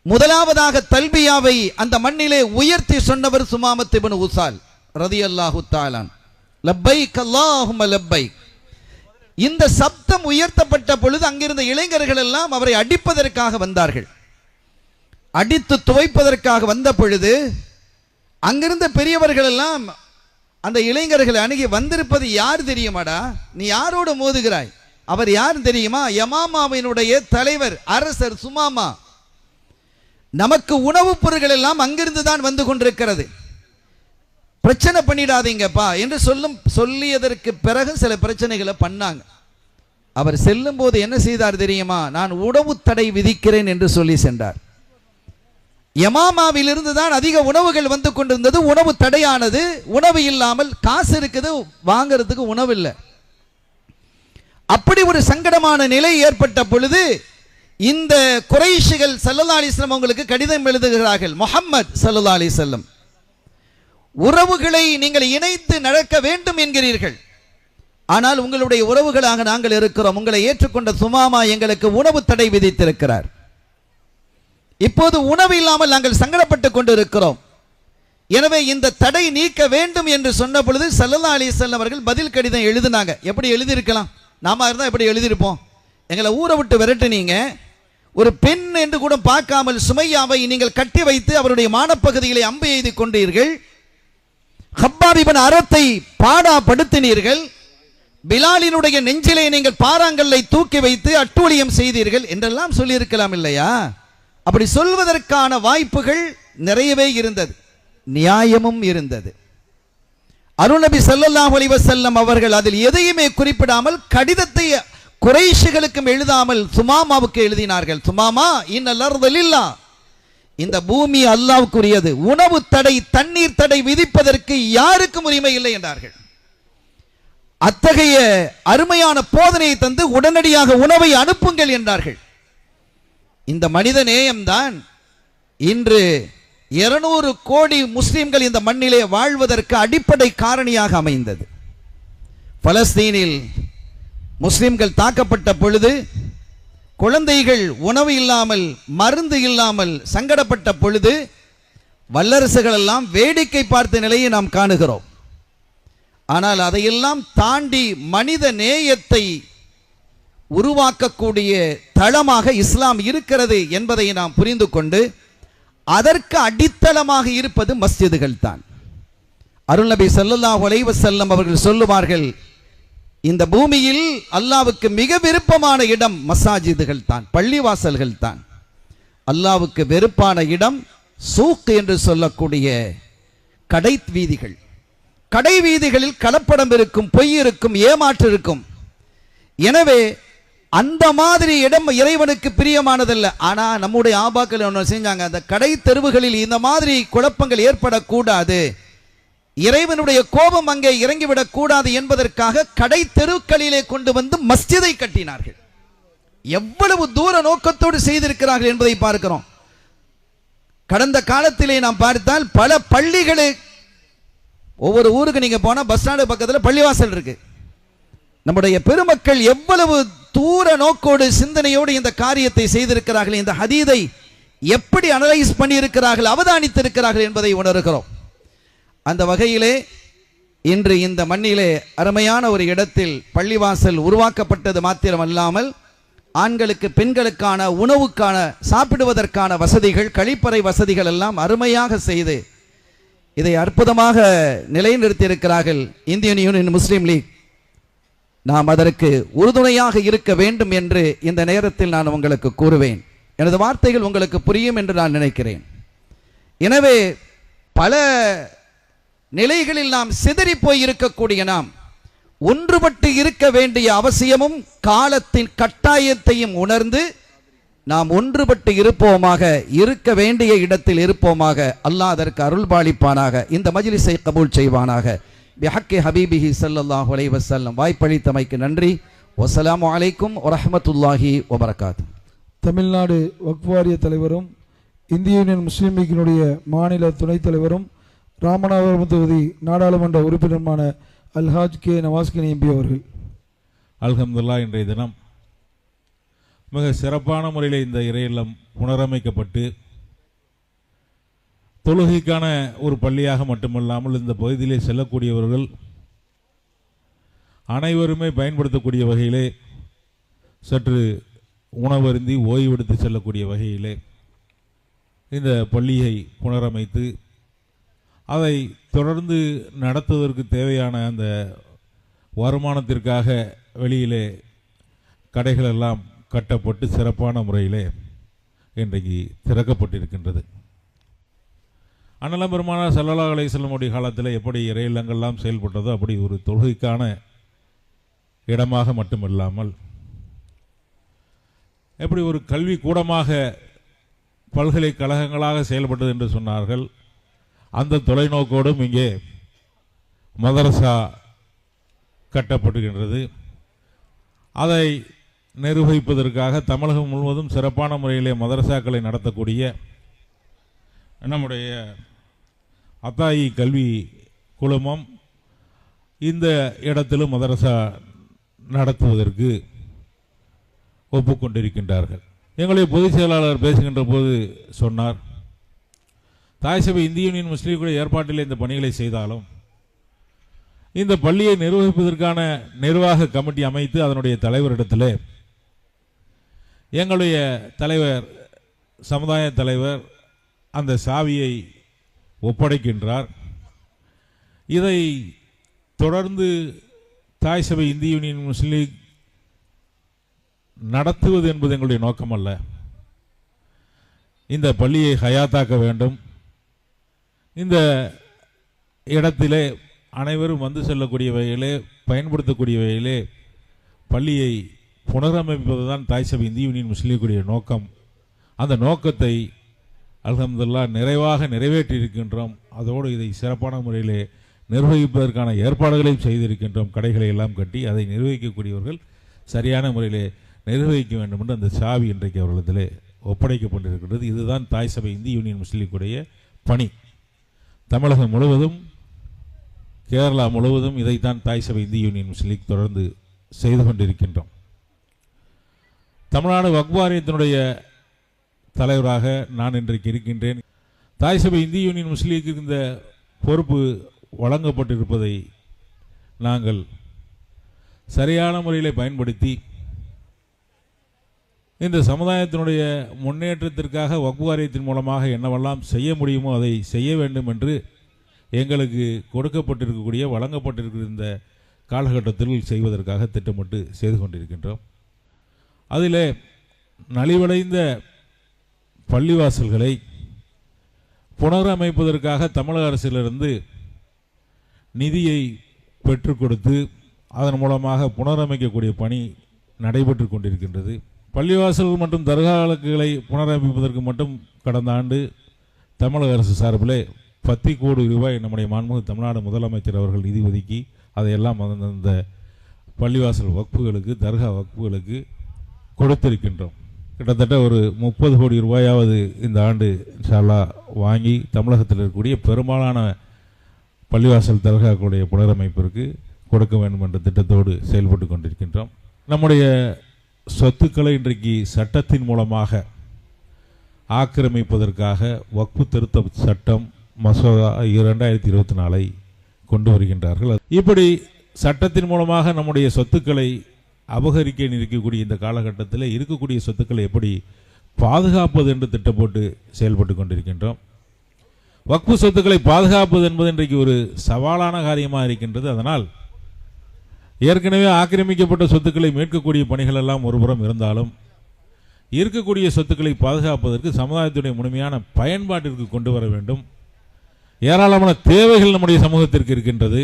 S7: முதலாவதாக தல்பியாவை அந்த மண்ணிலே உயர்த்தி சொன்னவர் சுமாமத் இப்னு உசால் ரலியல்லாஹு தஆலா. லப்பைக் அல்லாஹும்ம லப்பைக். இந்த சப்தம் உயர்த்தப்பட்ட பொழுது அங்கிருந்த இளைஞர்கள் எல்லாம் அவரை அடிப்பதற்காக வந்தார்கள். அடித்து துவைப்பதற்காக வந்த பொழுது அங்கிருந்த பெரியவர்கள் எல்லாம் அந்த இளைஞர்களை அணுகி, வந்திருப்பது யார் தெரியுமாடா, நீ யாரோடு மோதுகிறாய், அவர் யார் தெரியுமா, யமாமாவினுடைய தலைவர் அரசர் சுமாமா, நமக்கு உணவுப் பொருட்கள் எல்லாம் அங்கிருந்து தான் வந்து கொண்டிருக்கிறது, பிரச்சனை பண்ணிடாதீங்கப்பா என்று சொல்லியதற்கு பிறகு சில பிரச்சனைகளை பண்ணாங்க. அவர் செல்லும் போது என்ன செய்தார் தெரியுமா, நான் உணவு தடை விதிக்கிறேன் என்று சொல்லி சென்றார். யமாமாவிலிருந்து தான் அதிக உணவுகள் வந்து கொண்டிருந்தது, உணவு தடையானது, உணவு இல்லாமல் காசு இருக்குது, வாங்கிறதுக்கு உணவு இல்லை. அப்படி ஒரு சங்கடமான நிலை ஏற்பட்ட பொழுது இந்த குறைஷிகள் ஸல்லல்லாஹு அலைஹி வஸல்லம் அவங்களுக்கு கடிதம் எழுதுகிறார்கள். முஹம்மது ஸல்லல்லாஹு அலைஹி வஸல்லம், உறவுகளை நீங்கள் இணைத்து நடக்க வேண்டும் என்கிறீர்கள், ஆனால் உங்களுடைய உறவுகளாக நாங்கள் இருக்கிறோம், உங்களை ஏற்றுக்கொண்ட சுமாமா எங்களுக்கு உணவு தடை விதித்திருக்கிறார், இப்போது உணவு இல்லாமல் நாங்கள் சங்கடப்பட்டு கொண்டு இருக்கிறோம், எனவே இந்த தடை நீக்க வேண்டும் என்று சொன்ன பொழுது ஸல்லல்லாஹு அலைஹி வஸல்லம் அவர்கள் பதில் கடிதம் எழுதினாங்க. எப்படி எழுதியிருக்கலாம், நாம இருந்தால் எப்படி எழுதியிருப்போம், எங்களை ஊரை விட்டு விரட்டுனீங்க, ஒரு பெண் என்று கூட பார்க்காமல் சுமையாவை நீங்கள் கட்டி வைத்து அவருடைய மானப்பகுதிகளை அம்பு எய்து கொண்டீர்கள், ஹப்பாப் இப்னு அரத்தை பாடாப்படுத்தினீர்கள், பிலாலினுடைய நெஞ்சிலே நீங்கள் பாறாங்கல்லை தூக்கி வைத்து அட்டூழியம் செய்தீர்கள் என்றெல்லாம் சொல்லியிருக்கலாம் இல்லையா. அப்படி சொல்வதற்கான வாய்ப்புகள் நிறையவே இருந்தது, நியாயமும் இருந்தது. அருள்நபி ஸல்லல்லாஹு அலைஹி வஸல்லம் அவர்கள் அதில் எதையுமே குறிப்பிடாமல் கடிதத்தை குறைஷிகளுக்கும் எழுதாமல் சுமாமாவுக்கு எழுதினார்கள். சுமாமா, இன்னல் அர்து லில்லாஹ், இந்த பூமி அல்லாஹ்வுக்குரியது, உணவு தடை தண்ணீர் தடை விதிப்பதற்கு யாருக்கும் உரிமை இல்லை என்றார்கள். அத்தகைய அருமையான போதனையை தந்து உடனடியாக உணவை அனுப்புங்கள் என்றார்கள். இந்த மனித நேயம்தான் இன்று 200 கோடி முஸ்லிம்கள் இந்த மண்ணிலே வாழ்வதற்கு அடிப்படை காரணியாக அமைந்தது. பலஸ்தீனில் முஸ்லிம்கள் தாக்கப்பட்ட பொழுது, குழந்தைகள் உணவு இல்லாமல் மருந்து இல்லாமல் சங்கடப்பட்ட பொழுது, வல்லரசுகள் எல்லாம் வேடிக்கை பார்த்த நிலையை நாம் காணுகிறோம். ஆனால் அதையெல்லாம் தாண்டி மனித நேயத்தை உருவாக்கக்கூடிய தளமாக இஸ்லாம் இருக்கிறது என்பதை நாம் புரிந்து கொண்டு அதற்கு அடித்தளமாக இருப்பது மஸ்ஜிதுகள் தான். அருள் நபி ஸல்லல்லாஹு அலைஹி வஸல்லம் அவர்கள் சொல்லுவார்கள், இந்த பூமியில் அல்லாஹ்வுக்கு மிக விருப்பமான இடம் மசாஜிதுகள் தான், பள்ளிவாசல்கள் தான். அல்லாஹ்வுக்கு வெறுப்பான இடம் சூக் என்று சொல்லக்கூடிய கடை வீதிகள். கடை வீதிகளில் கலப்படம் இருக்கும், பொய் இருக்கும், ஏமாற்று இருக்கும். எனவே அந்த மாதிரி இடம் இறைவனுக்கு பிரியமானதல்ல. ஆனா நம்முடைய ஆபாக்கள் ஒன்று செஞ்சாங்க, அந்த கடை தெருவுகளில் இந்த மாதிரி குழப்பங்கள் ஏற்படக்கூடாது, இறைவனுடைய கோபம் அங்கே இறங்கிவிடக் கூடாது என்பதற்காக கடை தெருக்களிலே கொண்டு வந்து மஸ்ஜிதை கட்டினார்கள். எவ்வளவு தூர நோக்கத்தோடு செய்திருக்கிறார்கள் என்பதை பார்க்கிறோம். கடந்த காலத்திலே நாம் பார்த்தால் பல பள்ளிகளே, ஒவ்வொரு ஊருக்கு நீங்க போனா பஸ் ஸ்டாண்டு பக்கத்தில் பள்ளிவாசல் இருக்கு. நம்முடைய பெருமக்கள் எவ்வளவு தூர நோக்கோடு சிந்தனையோடு இந்த காரியத்தை செய்திருக்கிறார்கள், இந்த ஹதீதை எப்படி அனலைஸ் பண்ணி இருக்கிறார்கள், அவதானித்திருக்கிறார்கள் என்பதை உணர்கிறோம். அந்த வகையிலே இன்று இந்த மண்ணிலே அருமையான ஒரு இடத்தில் பள்ளிவாசல் உருவாக்கப்பட்டது மாத்திரமல்லாமல் ஆண்களுக்கு பெண்களுக்கான உணவுக்கான சாப்பிடுவதற்கான வசதிகள், கழிப்பறை வசதிகள் எல்லாம் அருமையாக செய்து இதை அற்புதமாக நிலைநிறுத்தியிருக்கிறார்கள் இந்தியன் யூனியன் முஸ்லீம் லீக். நாம் அதற்கு உறுதுணையாக இருக்க வேண்டும் என்று இந்த நேரத்தில் நான் உங்களுக்கு கூறுவேன். எனது வார்த்தைகள் உங்களுக்கு புரியும் என்று நான் நினைக்கிறேன். எனவே பல நிலைகளில் நாம் சிதறி போய் இருக்கக்கூடிய நாம் ஒன்றுபட்டு இருக்க வேண்டிய அவசியமும் காலத்தின் கட்டாயத்தையும் உணர்ந்து நாம் ஒன்றுபட்டு இருப்போமாக, இருக்க வேண்டிய இடத்தில் இருப்போமாக. அல்லாஹ் அதற்கு அருள் பாலிப்பானாக, இந்த மஜ்லிஸை கபூல் செய்வானாக. பிஹக்கி ஹபீபிஹி ஸல்லல்லாஹு அலைஹி வஸல்லம். வாய்ப்பளித்தமைக்கு நன்றி. வஸ்ஸலாமு அலைக்கும் வரஹ்மத்துல்லாஹி வபரகாத்து.
S4: தமிழ்நாடு வக்ஃப் வாரிய தலைவரும் இந்திய யூனியன் முஸ்லீம் லீக்கினுடைய மாநில துணைத் தலைவரும் ராமநாதபுரம் தொகுதி நாடாளுமன்ற உறுப்பினருமான அல்ஹாஜ் கே நவாஸ்கனி எம்பி அவர்கள்.
S8: அல்ஹம்துலில்லாஹ், இன்றைய தினம் மிக சிறப்பான முறையில் இந்த இறையில்லம் புனரமைக்கப்பட்டு தொழுகைக்கான ஒரு பள்ளியாக மட்டுமல்லாமல் இந்த பகுதியிலே செல்லக்கூடியவர்கள் அனைவருமே பயன்படுத்தக்கூடிய வகையிலே சற்று உணவருந்தி ஓய்வெடுத்து செல்லக்கூடிய வகையிலே இந்த பள்ளியை புனரமைத்து அதை தொடர்ந்து நடத்துவதற்கு தேவையான அந்த வருமானத்திற்காக வெளியிலே கடைகள் எல்லாம் கட்டப்பட்டு சிறப்பான முறையிலே இன்றைக்கு திறக்கப்பட்டிருக்கின்றது. அண்ணலம் பெருமானார் ஸல்லல்லாஹு அலைஹி வஸல்லம் காலத்தில் எப்படி இறை இல்லங்கள்லாம் செயல்பட்டதோ அப்படி ஒரு தொழுகைக்கான இடமாக மட்டுமில்லாமல் எப்படி ஒரு கல்வி கூடமாக பல்கலைக்கழகங்களாக செயல்பட்டது என்று சொன்னார்கள். அந்த தொலைநோக்கோடும் இங்கே மதரசா கட்டப்படுகின்றது. அதை நிர்வகிப்பதற்காக தமிழகம் முழுவதும் சிறப்பான முறையிலே மதரசாக்களை நடத்தக்கூடிய நம்முடைய அத்தாயி கல்வி குழுமம் இந்த இடத்திலும் மதரசா நடத்துவதற்கு ஒப்புக்கொண்டிருக்கின்றார்கள். எங்களுடைய பொதுச் செயலாளர் பேசுகின்ற போது சொன்னார், தாய் சபை இந்திய யூனியன் முஸ்லீம் ஏற்பாட்டில் இந்த பணிகளை செய்தாலும் இந்த பள்ளியை நிர்வகிப்பதற்கான நிர்வாக கமிட்டி அமைத்து அதனுடைய தலைவரிடத்தில் எங்களுடைய தலைவர், சமுதாய தலைவர் அந்த சாவியை ஒப்படைக்கின்றார். இதை தொடர்ந்து தாய் சபை இந்திய யூனியன் முஸ்லீம் நடத்துவது என்பது எங்களுடைய நோக்கம் அல்ல. இந்த பள்ளியை ஹயாத்தாக்க வேண்டும். இந்த இடத்திலே அனைவரும் வந்து செல்லக்கூடிய வகையிலே, பயன்படுத்தக்கூடிய வகையிலே பள்ளியை புனரமைப்பதுதான் தாய் சபை இந்திய யூனியன் முஸ்லீமுடைய நோக்கம். அந்த நோக்கத்தை அல்ஹம்துலில்லாஹ் நிறைவாக நிறைவேற்றியிருக்கின்றோம். அதோடு இதை சிறப்பான முறையிலே நிர்வகிப்பதற்கான ஏற்பாடுகளையும் செய்திருக்கின்றோம். கடைகளை எல்லாம் கட்டி அதை நிர்வகிக்கக்கூடியவர்கள் சரியான முறையிலே நிர்வகிக்க வேண்டும் என்று அந்த சாவி இன்றைக்கு அவர்களிடத்திலே ஒப்படைக்கப்பட்டிருக்கிறது. இதுதான் தாய் சபை இந்திய யூனியன் முஸ்லீம் லீக்குடைய பணி. தமிழகம் முழுவதும், கேரளா முழுவதும் இதைத்தான் தாய் சபை இந்திய யூனியன் முஸ்லீம் லீக் தொடர்ந்து செய்து கொண்டிருக்கின்றோம். தமிழ்நாடு வக்ஃப் வாரியத்தினுடைய தலைவராக நான் இன்றைக்கு இருக்கின்றேன். தாய் சபை இந்திய யூனியன் முஸ்லீம் லீக்கு இந்த பொறுப்பு வழங்கப்பட்டிருப்பதை நாங்கள் சரியான முறையில் பயன்படுத்தி இந்த சமுதாயத்தினுடைய முன்னேற்றத்திற்காக வக்ஃப் வாரியத்தின் மூலமாக என்னவெல்லாம் செய்ய முடியுமோ அதை செய்ய வேண்டும் என்று எங்களுக்கு கொடுக்கப்பட்டிருக்கக்கூடிய, வழங்கப்பட்டிருக்கிற இந்த காலகட்டத்தில் செய்வதற்காக திட்டமிட்டு செய்து கொண்டிருக்கின்றோம். அதில் நலிவடைந்த பள்ளிவாசல்களை புனரமைப்பதற்காக தமிழக அரசிலிருந்து நிதியை பெற்றுக் கொடுத்து அதன் மூலமாக புனரமைக்கக்கூடிய பணி நடைபெற்று கொண்டிருக்கின்றது. பள்ளிவாசல்கள் மற்றும் தர்காக்களை புனரமைப்பதற்கு மட்டும் கடந்த ஆண்டு தமிழக அரசு சார்பில் 10 கோடி ரூபாய் நம்முடைய மாண்புமிகு தமிழ்நாடு முதலமைச்சர் அவர்கள் நிதி ஒதுக்கி அதையெல்லாம் அந்த பள்ளிவாசல் வக்ஃபுகளுக்கு, தர்கா வக்ஃபுகளுக்கு கொடுத்திருக்கின்றோம். கிட்டத்தட்ட ஒரு 30 கோடி ரூபாயாவது இந்த ஆண்டு இன்ஷா அல்லாஹ் வாங்கி தமிழகத்தில் இருக்கக்கூடிய பெரும்பாலான பள்ளிவாசல் தர்காக்களுடைய புனரமைப்பிற்கு கொடுக்க வேண்டும் என்ற திட்டத்தோடு செயல்பட்டு கொண்டிருக்கின்றோம். நம்முடைய சொத்துக்களை இன்றைக்கு சட்டத்தின் மூலமாக ஆக்கிரமிப்பதற்காக வக்ஃபு திருத்த சட்டம் மசோதா 2024 கொண்டு வருகின்றார்கள். இப்படி சட்டத்தின் மூலமாக நம்முடைய சொத்துக்களை அபகரிக்க இருக்கக்கூடிய இந்த காலகட்டத்தில் இருக்கக்கூடிய சொத்துக்களை எப்படி பாதுகாப்பது என்று திட்டம் போட்டு செயல்பட்டு கொண்டிருக்கின்றோம். வக்ஃபு சொத்துக்களை பாதுகாப்பது என்பது இன்றைக்கு ஒரு சவாலான காரியமாக இருக்கின்றது. அதனால் ஏற்கனவே ஆக்கிரமிக்கப்பட்ட சொத்துக்களை மீட்கக்கூடிய பணிகள் எல்லாம் ஒருபுறம் இருந்தாலும் இருக்கக்கூடிய சொத்துக்களை பாதுகாப்பதற்கு சமுதாயத்துடைய முழுமையான பயன்பாட்டிற்கு கொண்டு வர வேண்டும். ஏராளமான தேவைகள் நம்முடைய சமூகத்திற்கு இருக்கின்றது.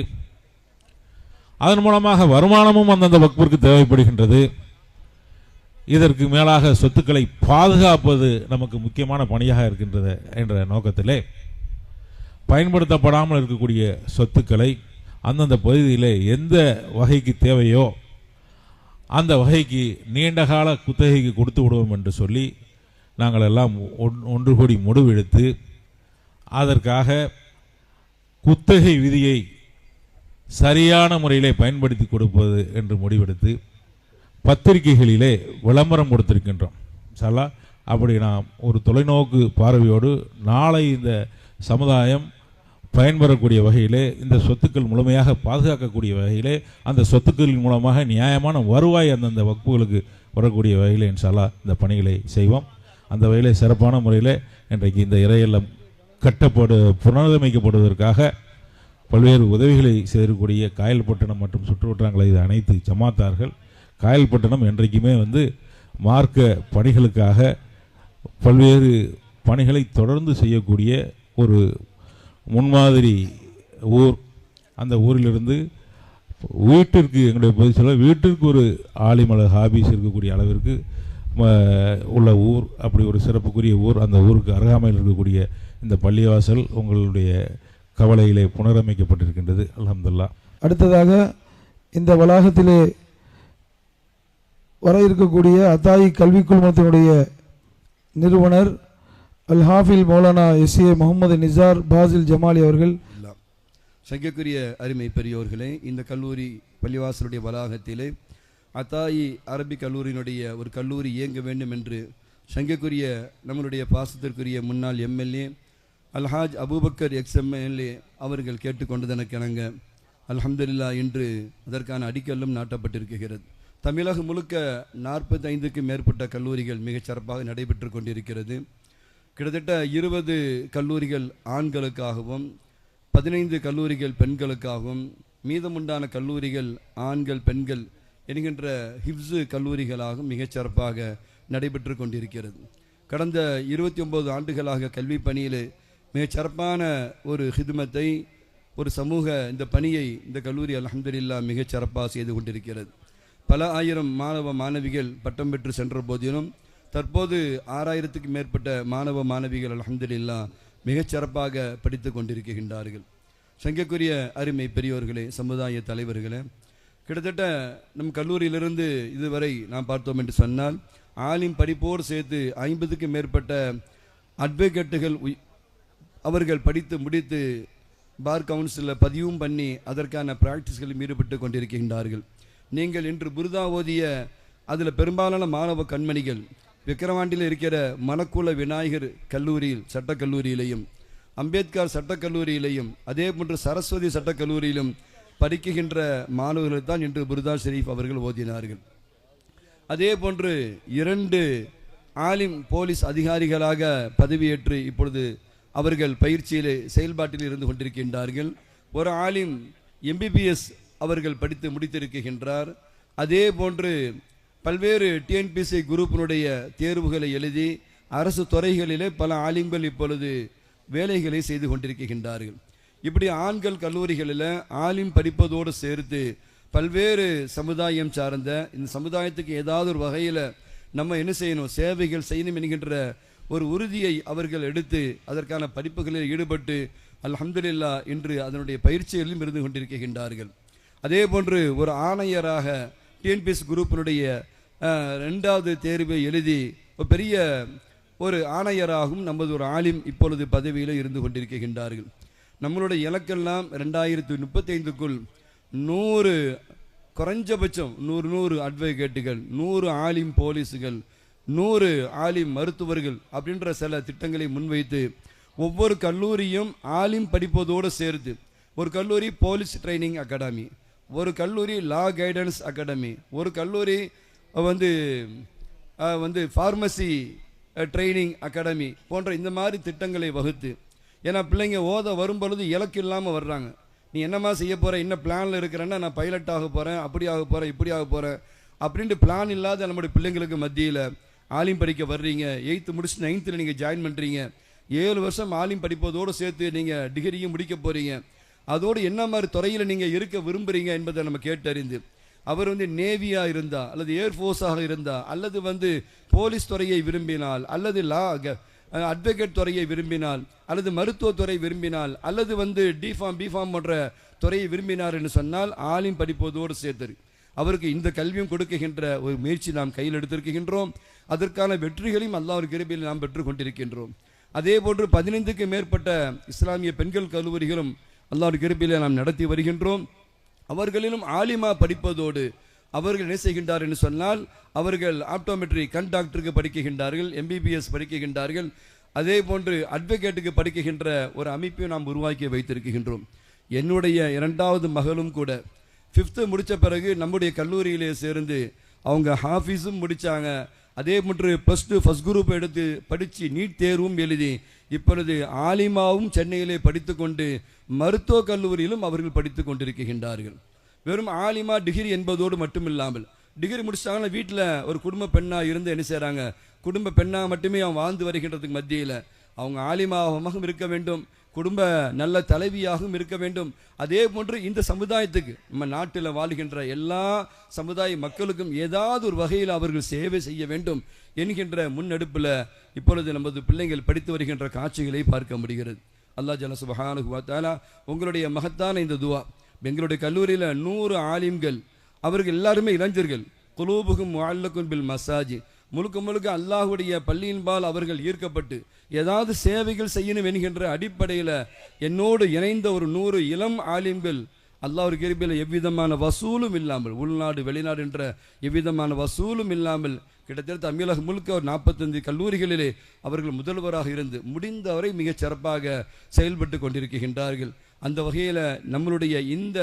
S8: அதன் மூலமாக வருமானமும் அந்தந்த வக்ஃபிற்கு தேவைப்படுகின்றது. இதற்கு மேலாக சொத்துக்களை பாதுகாப்பது நமக்கு முக்கியமான பணியாக இருக்கின்றது என்ற நோக்கத்திலே பயன்படுத்தப்படாமல் இருக்கக்கூடிய சொத்துக்களை அந்தந்த பகுதியில் எந்த வகைக்கு தேவையோ அந்த வகைக்கு நீண்டகால குத்தகைக்கு கொடுத்து விடுவோம் என்று சொல்லி நாங்கள் எல்லாம் ஒன்று கூடி முடிவெடுத்து அதற்காக குத்தகை விதியை சரியான முறையிலே பயன்படுத்தி கொடுப்பது என்று முடிவெடுத்து பத்திரிகைகளிலே விளம்பரம் கொடுத்திருக்கின்றோம். சலா அப்படி நாம் ஒரு தொலைநோக்கு பார்வையோடு நாளை இந்த சமுதாயம் பயன்பெறக்கூடிய வகையிலே இந்த சொத்துக்கள் முழுமையாக பாதுகாக்கக்கூடிய வகையிலே அந்த சொத்துக்களின் மூலமாக நியாயமான வருவாய் அந்தந்த வக்ஃபுகளுக்கு வரக்கூடிய வகையிலே இன்ஷா அல்லாஹ் இந்த பணிகளை செய்வோம். அந்த வகையிலே சிறப்பான முறையில் இன்றைக்கு இந்த இறையெல்லாம் புனரமைக்கப்படுவதற்காக பல்வேறு உதவிகளை செய்யக்கூடிய காயல்பட்டினம் மற்றும் சுற்றுவட்டாரங்களை இது அனைத்து ஜமாத்தார்கள். காயல்பட்டினம் என்றைக்குமே மார்க்க பணிகளுக்காக பல்வேறு பணிகளை தொடர்ந்து செய்யக்கூடிய ஒரு முன்மாதிரி ஊர். அந்த ஊரிலிருந்து வீட்டிற்கு எங்களுடைய பொதுச் சொல்ல வீட்டிற்கு ஒரு ஆலிமலை ஹாபீஸ் இருக்கக்கூடிய அளவிற்கு உள்ள ஊர். அப்படி ஒரு சிறப்புக்குரிய ஊர். அந்த ஊருக்கு அருகாமையில் இருக்கக்கூடிய இந்த பள்ளிவாசல் உங்களுடைய கவலையிலே புனரமைக்கப்பட்டிருக்கின்றது. அல்ஹம்துலில்லாஹ்.
S4: அடுத்ததாக இந்த வளாகத்திலே வர இருக்கக்கூடிய அத்தாயி கல்விக் குழுமத்தினுடைய நிறுவனர் அல் ஹாஃபில் மௌலானா எஸ்ஏ முகமது நிசார் பாசில் ஜமாலி அவர்கள்.
S9: சங்கைக்குரிய அருமை பெரியோர்களே, இந்த கல்லூரி பள்ளிவாசலுடைய வளாகத்திலே அத்தாயி அரபிக் கல்லூரியினுடைய ஒரு கல்லூரி இயங்க வேண்டும் என்று சங்கைக்குரிய நம்மளுடைய பாசத்திற்குரிய முன்னாள் எம்எல்ஏ அல்ஹாஜ் அபூபக்கர் எக்ஸ்எம்எல்ஏ அவர்கள் கேட்டுக்கொண்டதனக்கிணங்க அல்ஹம்துலில்லாஹ் இன்று அதற்கான அடிக்கல்லும் நாட்டப்பட்டிருக்கிறது. தமிழகம் முழுக்க 45க்கும் மேற்பட்ட கல்லூரிகள் மிகச் சிறப்பாக நடைபெற்று கொண்டிருக்கிறது. கிட்டத்தட்ட 20 கல்லூரிகள் ஆண்களுக்காகவும் 15 கல்லூரிகள் பெண்களுக்காகவும் மீதமுண்டான கல்லூரிகள் ஆண்கள் பெண்கள் என்கின்ற ஹிப்ஸு கல்லூரிகளாகவும் மிகச் சிறப்பாக நடைபெற்று கொண்டிருக்கிறது. கடந்த 29 ஆண்டுகளாக கல்வி பணியில் மிகச் சிறப்பான ஒரு ஹிதுமத்தை ஒரு சமூக இந்த பணியை இந்த கல்லூரி அல்ஹம்துலில்லாஹ் மிகச் சிறப்பாக செய்து கொண்டிருக்கிறது. பல ஆயிரம் மாணவ மாணவிகள் பட்டம் பெற்று சென்ற போதிலும் தற்போது 6000க்கும் மேற்பட்ட மாணவ மாணவிகள் அல்ஹம்துலில்லாஹ் மிகச் சிறப்பாக படித்து கொண்டிருக்கின்றார்கள். சங்கைக்குரிய அருமை பெரியோர்களே, சமுதாய தலைவர்களே, கிட்டத்தட்ட நம் கல்லூரியிலிருந்து இதுவரை நாம் பார்த்தோம் என்று சொன்னால் ஆலிம் படிப்போடு சேர்த்து 50க்கும் மேற்பட்ட அட்வொகேட்டுகள் அவர்கள் படித்து முடித்து பார் கவுன்சிலில் பதிவும் பண்ணி அதற்கான பிராக்டிஸ்களில் ஈடுபட்டு கொண்டிருக்கின்றார்கள். நீங்கள் இன்று புர்தா ஓதிய அதில் பெரும்பாலான மாணவ கண்மணிகள் விக்கிரவாண்டியில் இருக்கிற மணக்குள விநாயகர் கல்லூரியில் சட்டக்கல்லூரியிலையும் அம்பேத்கர் சட்டக்கல்லூரியிலையும் அதே போன்று சரஸ்வதி சட்டக்கல்லூரியிலும் படிக்கின்ற மாணவர்கள் தான் இன்று புர்தா ஷெரீஃப் அவர்கள் ஓதினார்கள். அதே போன்று 2 ஆலிம் போலீஸ் அதிகாரிகளாக பதவியேற்று இப்பொழுது அவர்கள் பயிற்சியிலே செயல்பாட்டில் இருந்து கொண்டிருக்கின்றார்கள். ஒரு ஆலிம் MBBS அவர்கள் படித்து முடித்திருக்கின்றார். அதே போன்று பல்வேறு TNPSC குரூப்பினுடைய தேர்வுகளை எழுதி அரசு துறைகளிலே பல ஆலிம்கள் இப்பொழுது வேலைகளை செய்து கொண்டிருக்கின்றார்கள். இப்படி ஆண்கள் கல்லூரிகளில் ஆலிம் படிப்பதோடு சேர்த்து பல்வேறு சமுதாயம் சார்ந்த இந்த சமுதாயத்துக்கு ஏதாவது ஒரு வகையில் நம்ம என்ன செய்யணும், சேவைகள் செய்யணும் என்கின்ற ஒரு உறுதியை அவர்கள் எடுத்து அதற்கான படிப்புகளில் ஈடுபட்டு அல்ஹம்துலில்லாஹ் இன்று அதனுடைய பயிற்சிகளிலும் இருந்து கொண்டிருக்கின்றார்கள். அதே போன்று ஒரு ஆணையராக TNPSC குரூப்பினுடைய 2வது தேர்வை எழுதி பெரிய ஒரு ஆணையராகவும் நமது ஒரு ஆலிம் இப்பொழுது பதவியில் இருந்து கொண்டிருக்கின்றார்கள். நம்மளுடைய இலக்கெல்லாம் 2035க்குள் 100 குறைஞ்சபட்சம் 100 அட்வொகேட்டுகள், 100 ஆலிம் போலீஸுகள், 100 ஆலிம் மருத்துவர்கள் அப்படின்ற சில திட்டங்களை முன்வைத்து ஒவ்வொரு கல்லூரியும் ஆலிம் படிப்பதோடு சேர்த்து ஒரு கல்லூரி போலீஸ் ட்ரைனிங் அகாடமி, ஒரு கல்லூரி லா கைடன்ஸ் அகாடமி, ஒரு கல்லூரி வந்து ஃபார்மசி ட்ரைனிங் அகாடமி போன்ற இந்த மாதிரி திட்டங்களை வகுத்து, ஏன்னா பிள்ளைங்க ஓத வரும்பொழுது இலக்கு இல்லாமல் வர்றாங்க. நீ என்னம்மா செய்ய போகிற, என்ன பிளானில் இருக்கிறேன்னா நான் பைலட் ஆக போகிறேன், அப்படி ஆக போகிறேன், இப்படி ஆக போகிறேன் அப்படின்ட்டு பிளான் இல்லாத நம்முடைய பிள்ளைங்களுக்கு மத்தியில் ஆலிம் படிக்க வர்றீங்க. 8th முடிச்சு 9th நீங்கள் ஜாயின் பண்ணுறீங்க. 7 வருஷம் ஆலிம் படிப்பதோடு சேர்த்து நீங்கள் டிகிரியும் முடிக்க போகிறீங்க. அதோடு என்ன மாதிரி துறையில் நீங்கள் இருக்க விரும்புகிறீங்க என்பதை நம்ம கேட்டறிந்து அவர் நேவியாக இருந்தால் அல்லது ஏர்ஃபோர்ஸாக இருந்தால் அல்லது போலீஸ் துறையை விரும்பினால் அல்லது லா அட்வொகேட் துறையை விரும்பினால் அல்லது மருத்துவத்துறை விரும்பினால் அல்லது டிஃபார்ம் பிஃபார்ம் போன்ற துறையை விரும்பினார் என்று சொன்னால் ஆலிம் படிப்பதோடு சேர்த்து அவருக்கு இந்த கல்வியும் கொடுக்கின்ற ஒரு முயற்சி நாம் கையில் எடுத்திருக்கின்றோம். அதற்கான வெற்றிகளையும் அல்லாஹ்வின் கிருபையில் நாம் பெற்று கொண்டிருக்கின்றோம். அதே போன்று 15க்கும் மேற்பட்ட இஸ்லாமிய பெண்கள் கல்லூரிகளும் அல்லாஹ்வின் கிருபையில் நாம் நடத்தி வருகின்றோம். அவர்களிலும் ஆலிமா படிப்பதோடு அவர்கள் என்ன செய்கின்றார் என்று சொன்னால் அவர்கள் ஆப்டோமெட்ரி கண்டாக்டருக்கு படிக்கின்றார்கள், MBBS படிக்கின்றார்கள். அதே போன்று அட்வொகேட்டுக்கு படிக்கின்ற ஒரு அமைப்பையும் நாம் உருவாக்கி வைத்திருக்கின்றோம். என்னுடைய 2வது மகளும் கூட 5th முடித்த பிறகு நம்முடைய கல்லூரியிலே சேர்ந்து அவங்க ஹாஃபீஸும் முடித்தாங்க. அதே போன்று +2 ஃபர்ஸ்ட் குரூப் எடுத்து படித்து நீட் தேர்வும் எழுதி இப்பொழுது ஆலிமாவும் சென்னையிலே படித்து கொண்டு மருத்துவக் கல்லூரியிலும் அவர்கள் படித்து கொண்டிருக்கின்றார்கள். வெறும் ஆலிமா டிகிரி என்பதோடு மட்டுமில்லாமல் டிகிரி முடிச்சாங்கன்னா வீட்டில் ஒரு குடும்ப பெண்ணாக இருந்து என்ன செய்கிறாங்க, குடும்ப பெண்ணாக மட்டுமே அவங்க வாழ்ந்து வருகின்றதுக்கு மத்தியில் அவங்க ஆலிமாகவும் இருக்க வேண்டும், குடும்ப நல்ல தலைவியாகவும் இருக்க வேண்டும். அதே போன்று இந்த சமுதாயத்துக்கு நம்ம நாட்டில் வாழ்கின்ற எல்லா சமுதாய மக்களுக்கும் ஏதாவது ஒரு வகையில் அவர்கள் சேவை செய்ய வேண்டும் என்கின்ற முன்னெடுப்பில் இப்பொழுது நமது பிள்ளைகள் படித்து வருகின்ற காட்சிகளை பார்க்க முடிகிறது. அல்லாஹ் ஜல்ல சுப்ஹானஹு வ தஆலா உங்களுடைய மகத்தான இந்த துவா, எங்களுடைய கல்லூரியில் 100 ஆலிம்கள், அவர்கள் எல்லாருமே இளைஞர்கள், குலூபுகும் முஅல்லகுன் பில் மசாஜி, முழுக்க அல்லாஹுடைய பள்ளியின்பால் அவர்கள் ஈர்க்கப்பட்டு ஏதாவது சேவைகள் செய்யணும் என்கின்ற அடிப்படையில் என்னோடு இணைந்த ஒரு 100 இளம் ஆலிம்கள் அல்லாஹ்வுடைய கிருபையில் எவ்விதமான வசூலும் இல்லாமல், உள்நாடு வெளிநாடு என்ற எவ்விதமான வசூலும் இல்லாமல் கிட்டத்தட்ட தமிழகம் முழுக்க ஒரு 45 கல்லூரிகளிலே அவர்கள் முதல்வராக இருந்து முடிந்தவரை மிகச் சிறப்பாக செயல்பட்டு கொண்டிருக்கின்றார்கள். அந்த வகையில் நம்மளுடைய இந்த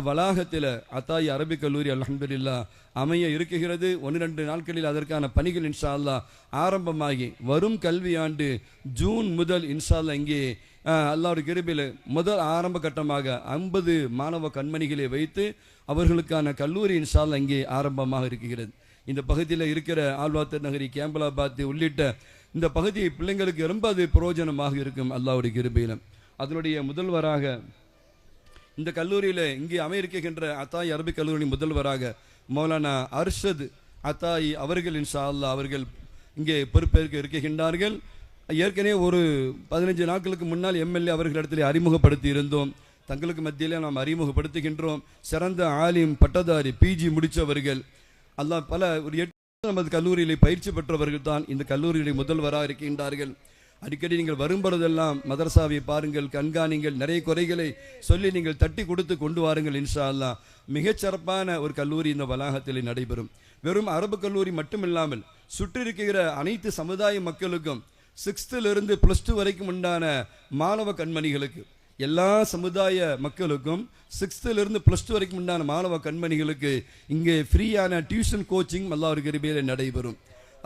S9: வளாகத்தில் அத்தாயி அரபிக் கல்லூரி அல்ஹம்துலில்லாஹ் அமைய இருக்கிறது. 1-2 நாட்களில் அதற்கான பணிகள் இன்ஷா அல்லாஹ் ஆரம்பமாகி வரும் கல்வியாண்டு ஜூன் முதல் இன்ஷா அல்லாஹ் இங்கே அல்லாஹ்வுடைய கிருபையில் முதல் ஆரம்ப கட்டமாக 50 மாணவ கண்மணிகளை வைத்து அவர்களுக்கான கல்லூரி இன்ஷா அல்லாஹ் இங்கே ஆரம்பமாக இருக்கிறது. இந்த பகுதியில் இருக்கிற ஆழ்வாத்தர் நகரி, கேம்பலாபாத் உள்ளிட்ட இந்த பகுதி பிள்ளைங்களுக்கு ரொம்ப அது பிரயோஜனமாக இருக்கும் அல்லாஹ்வுடைய கிருபையில். அதனுடைய முதல்வராக இந்த கல்லூரியில் இங்கே அமையிருக்கின்ற அத்தாயி அரபிக் கல்லூரி முதல்வராக மௌலானா அர்ஷத் அத்தாயி அவர்கள் இன்ஷா அல்லாஹ் அவர்கள் இங்கே பொறுப்பேற்க இருக்கின்றார்கள். ஏற்கனவே ஒரு 15 நாட்களுக்கு முன்னால் MLA அவர்களிடத்தில் அறிமுகப்படுத்தி இருந்தோம். தங்களுக்கு மத்தியிலே நாம் அறிமுகப்படுத்துகின்றோம். சிறந்த ஆலிம், பட்டதாரி, PG முடித்தவர்கள், அல்லாஹ் பல ஒரு நமது கல்லூரியிலே பயிற்சி பெற்றவர்கள் தான் இந்த கல்லூரியுடைய முதல்வராக இருக்கின்றார்கள். அடிக்கடி நீங்கள் வரும்பொழுதெல்லாம் மதரசாவை பாருங்கள், கண்காணிங்கள், நிறைய குறைகளை சொல்லி நீங்கள் தட்டி கொடுத்து கொண்டு வாருங்கள். இன்ஷா அல்லாஹ் மிகச்சிறப்பான ஒரு கல்லூரி இந்த வளாகத்தில் நடைபெறும். வெறும் அரபு கல்லூரி மட்டுமில்லாமல் சுற்றிருக்கிற அனைத்து சமுதாய மக்களுக்கும் 6th + 2 வரைக்கும் உண்டான மாணவ கண்மணிகளுக்கு, எல்லா சமுதாய மக்களுக்கும் 6th + 2 வரைக்கும் உண்டான மாணவ கண்மணிகளுக்கு இங்கே ஃப்ரீயான டியூஷன் கோச்சிங் அல்லாஹ்வுடைய கிருபையிலே நடைபெறும்.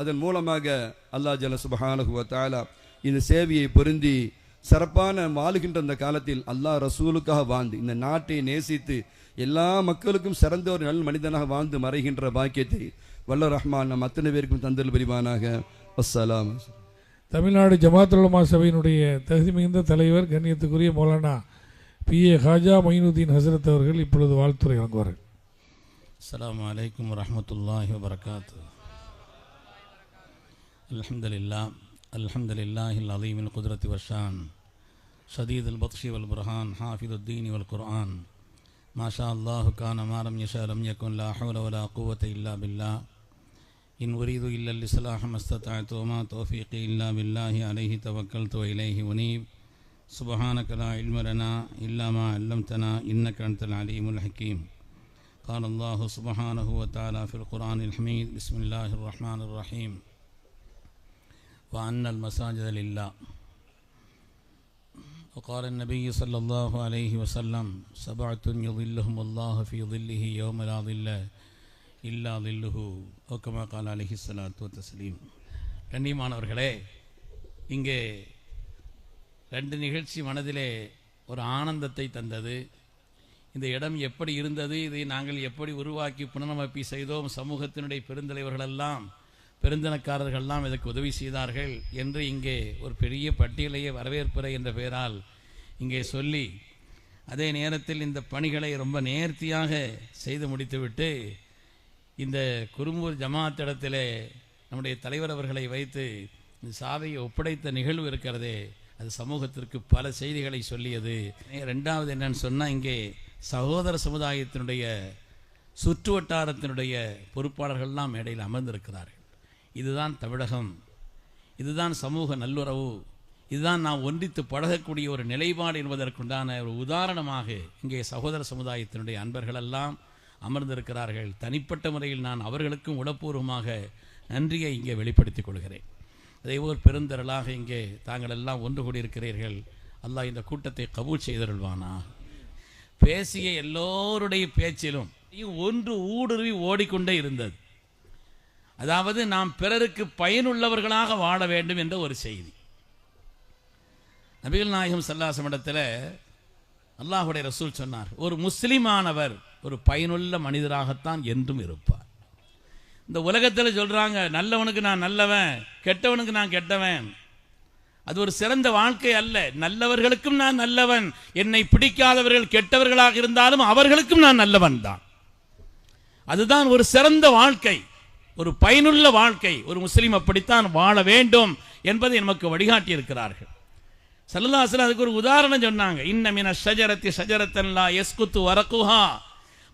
S9: அதன் மூலமாக அல்லாஹ் ஜல்ல சுப்ஹானஹு வ தஆலா இந்த சேவையை பொருந்தி சிறப்பான வாழுகின்ற அந்த காலத்தில் அல்லாஹ் ரசூலுக்காக வாழ்ந்து இந்த நாட்டை நேசித்து எல்லா மக்களுக்கும் சிறந்த ஒரு நல்ல மனிதனாக வாழ்ந்து மறைகின்ற பாக்கியத்தை வல்ல ரஹ்மான் நம் அத்தனை பேருக்கும் தந்தல் புரிவானாக. அஸ்ஸலாம்.
S5: தமிழ்நாடு ஜமாத்துல் உலமா சபையினுடைய தகுதி மிகுந்த தலைவர் கண்ணியத்துக்குரிய மௌலானா PA ஹாஜா மொயினுதீன் ஹசரத் அவர்கள் இப்பொழுது வாழ்த்துரை வழங்குவார்கள்.
S10: அஸ்ஸலாமு அலைக்கும் வரஹ்மத்துல்லாஹி வபரகாத்து. அல்ஹம்துலில்லாஹ் அல்ஹம்துலில்லாஹில் அலீமில் குத்ரத்தி வஷான் ஷதீதுல் பத்ஷி வல் புர்ஹான் ஹாஃபிதுத்தீனி வல் குர்ஆன் மாஷா அல்லாஹு கான மாலம் யஷா லம் யகுன் லா ஹவ்ல வலா குவத்த இல்லா பில்லாஹ் இன் உரீது இல்லல் இஸ்லாஹ மஸ்ததஅது வமா தௌஃபீகி இல்லா பில்லாஹி அலைஹி தவக்கல்து வ இலைஹி உனீப் சுப்ஹானக லா இல்ம லனா இல்லா மா அல்லம்தனா இன்னக அன்தல் அலீமுல் ஹக்கீம். قال الله سبحانه وتعالى في القرآن الحميد بسم الله الرحمن الرحيم وأن المساجد لله. وقال النبي صلى الله عليه وسلم 7 يظلهم الله في ظله يوم لا ظل إلا ظله أو كما قال عليه الصلاة والتسليم. கண்ணியமானவர்களே, இங்கே 2 நிகழ்ச்சி மனதிலே ஒரு ஆனந்தத்தை தந்தது. இந்த இடம் எப்படி இருந்தது, இதை நாங்கள் எப்படி உருவாக்கி புனரமைப்பு செய்தோம், சமூகத்தினுடைய பெருந்தலைவர்களெல்லாம் பெருந்தனக்காரர்கள்லாம் இதற்கு உதவி செய்தார்கள் என்று இங்கே ஒரு பெரிய பட்டியலையே வரவேற்புரை என்ற பெயரால் இங்கே சொல்லி, அதே நேரத்தில் இந்த பணிகளை ரொம்ப நேர்த்தியாக செய்து முடித்துவிட்டு இந்த குரும்பூர் ஜமாத் இடத்திலே நம்முடைய தலைவர் அவர்களை வைத்து இந்த சாவையை ஒப்படைத்த நிகழ்வு இருக்கிறதே, அது சமூகத்திற்கு பல செய்திகளை சொல்லியது. 2வது என்னன்னு சொன்னால், இங்கே சகோதர சமுதாயத்தினுடைய சுற்று வட்டாரத்தினுடைய பொறுப்பாளர்கள்லாம் மேடையில் அமர்ந்திருக்கிறார்கள். இதுதான் தமிழகம், இதுதான் சமூக நல்லுறவு, இதுதான் நாம் ஒன்றித்து பழகக்கூடிய ஒரு நிலைப்பாடு என்பதற்குண்டான ஒரு உதாரணமாக இங்கே சகோதர சமுதாயத்தினுடைய அன்பர்களெல்லாம் அமர்ந்திருக்கிறார்கள். தனிப்பட்ட முறையில் நான் அவர்களுக்கும் உளப்பூர்வமாக நன்றியை இங்கே வெளிப்படுத்திக் கொள்கிறேன். அதேபோல் பெருந்தரலாக இங்கே தாங்கள் எல்லாம் ஒன்று கூடியிருக்கிறீர்கள். அல்லாஹ் இந்த கூட்டத்தை கபூல் செய்தருள்வானா. பேசிய எல்லோருடைய பேச்சிலும் ஒன்று ஊடுருவி ஓடிக்கொண்டே இருந்தது. அதாவது நாம் பிறருக்கு பயனுள்ளவர்களாக வாழ வேண்டும் என்ற ஒரு செய்தி. நபிகள் நாயகம் ஸல்லல்லாஹு அலைஹி வஸல்லம் இடத்துல அல்லாஹ்வுடைய ரசூல் சொன்னார், ஒரு முஸ்லிமானவர் ஒரு பயனுள்ள மனிதராகத்தான் என்றும் இருப்பார். இந்த உலகத்தில் சொல்றாங்க, நல்லவனுக்கு நான் நல்லவன், கெட்டவனுக்கு நான் கெட்டவன். அது ஒரு சிறந்த வாழ்க்கை அல்ல. நல்லவர்களுக்கும் நான் நல்லவன், என்னை பிடிக்காதவர்கள் கெட்டவர்களாக இருந்தாலும் அவர்களுக்கும் நான் நல்லவன் தான். அதுதான் ஒரு சிறந்த வாழ்க்கை, ஒரு பயனுள்ள வாழ்க்கை. ஒரு முஸ்லீம் அப்படித்தான் வாழ வேண்டும் என்பதை நமக்கு வழிகாட்டி இருக்கிறார்கள். ஸல்லல்லாஹு அலைஹி வஸல்லம் அதுக்கு ஒரு உதாரணம் சொன்னாங்க. இன்ன மின ஷஜரத்தி ஷஜரத்தன் லா யஸ்குத்து வரகுஹா,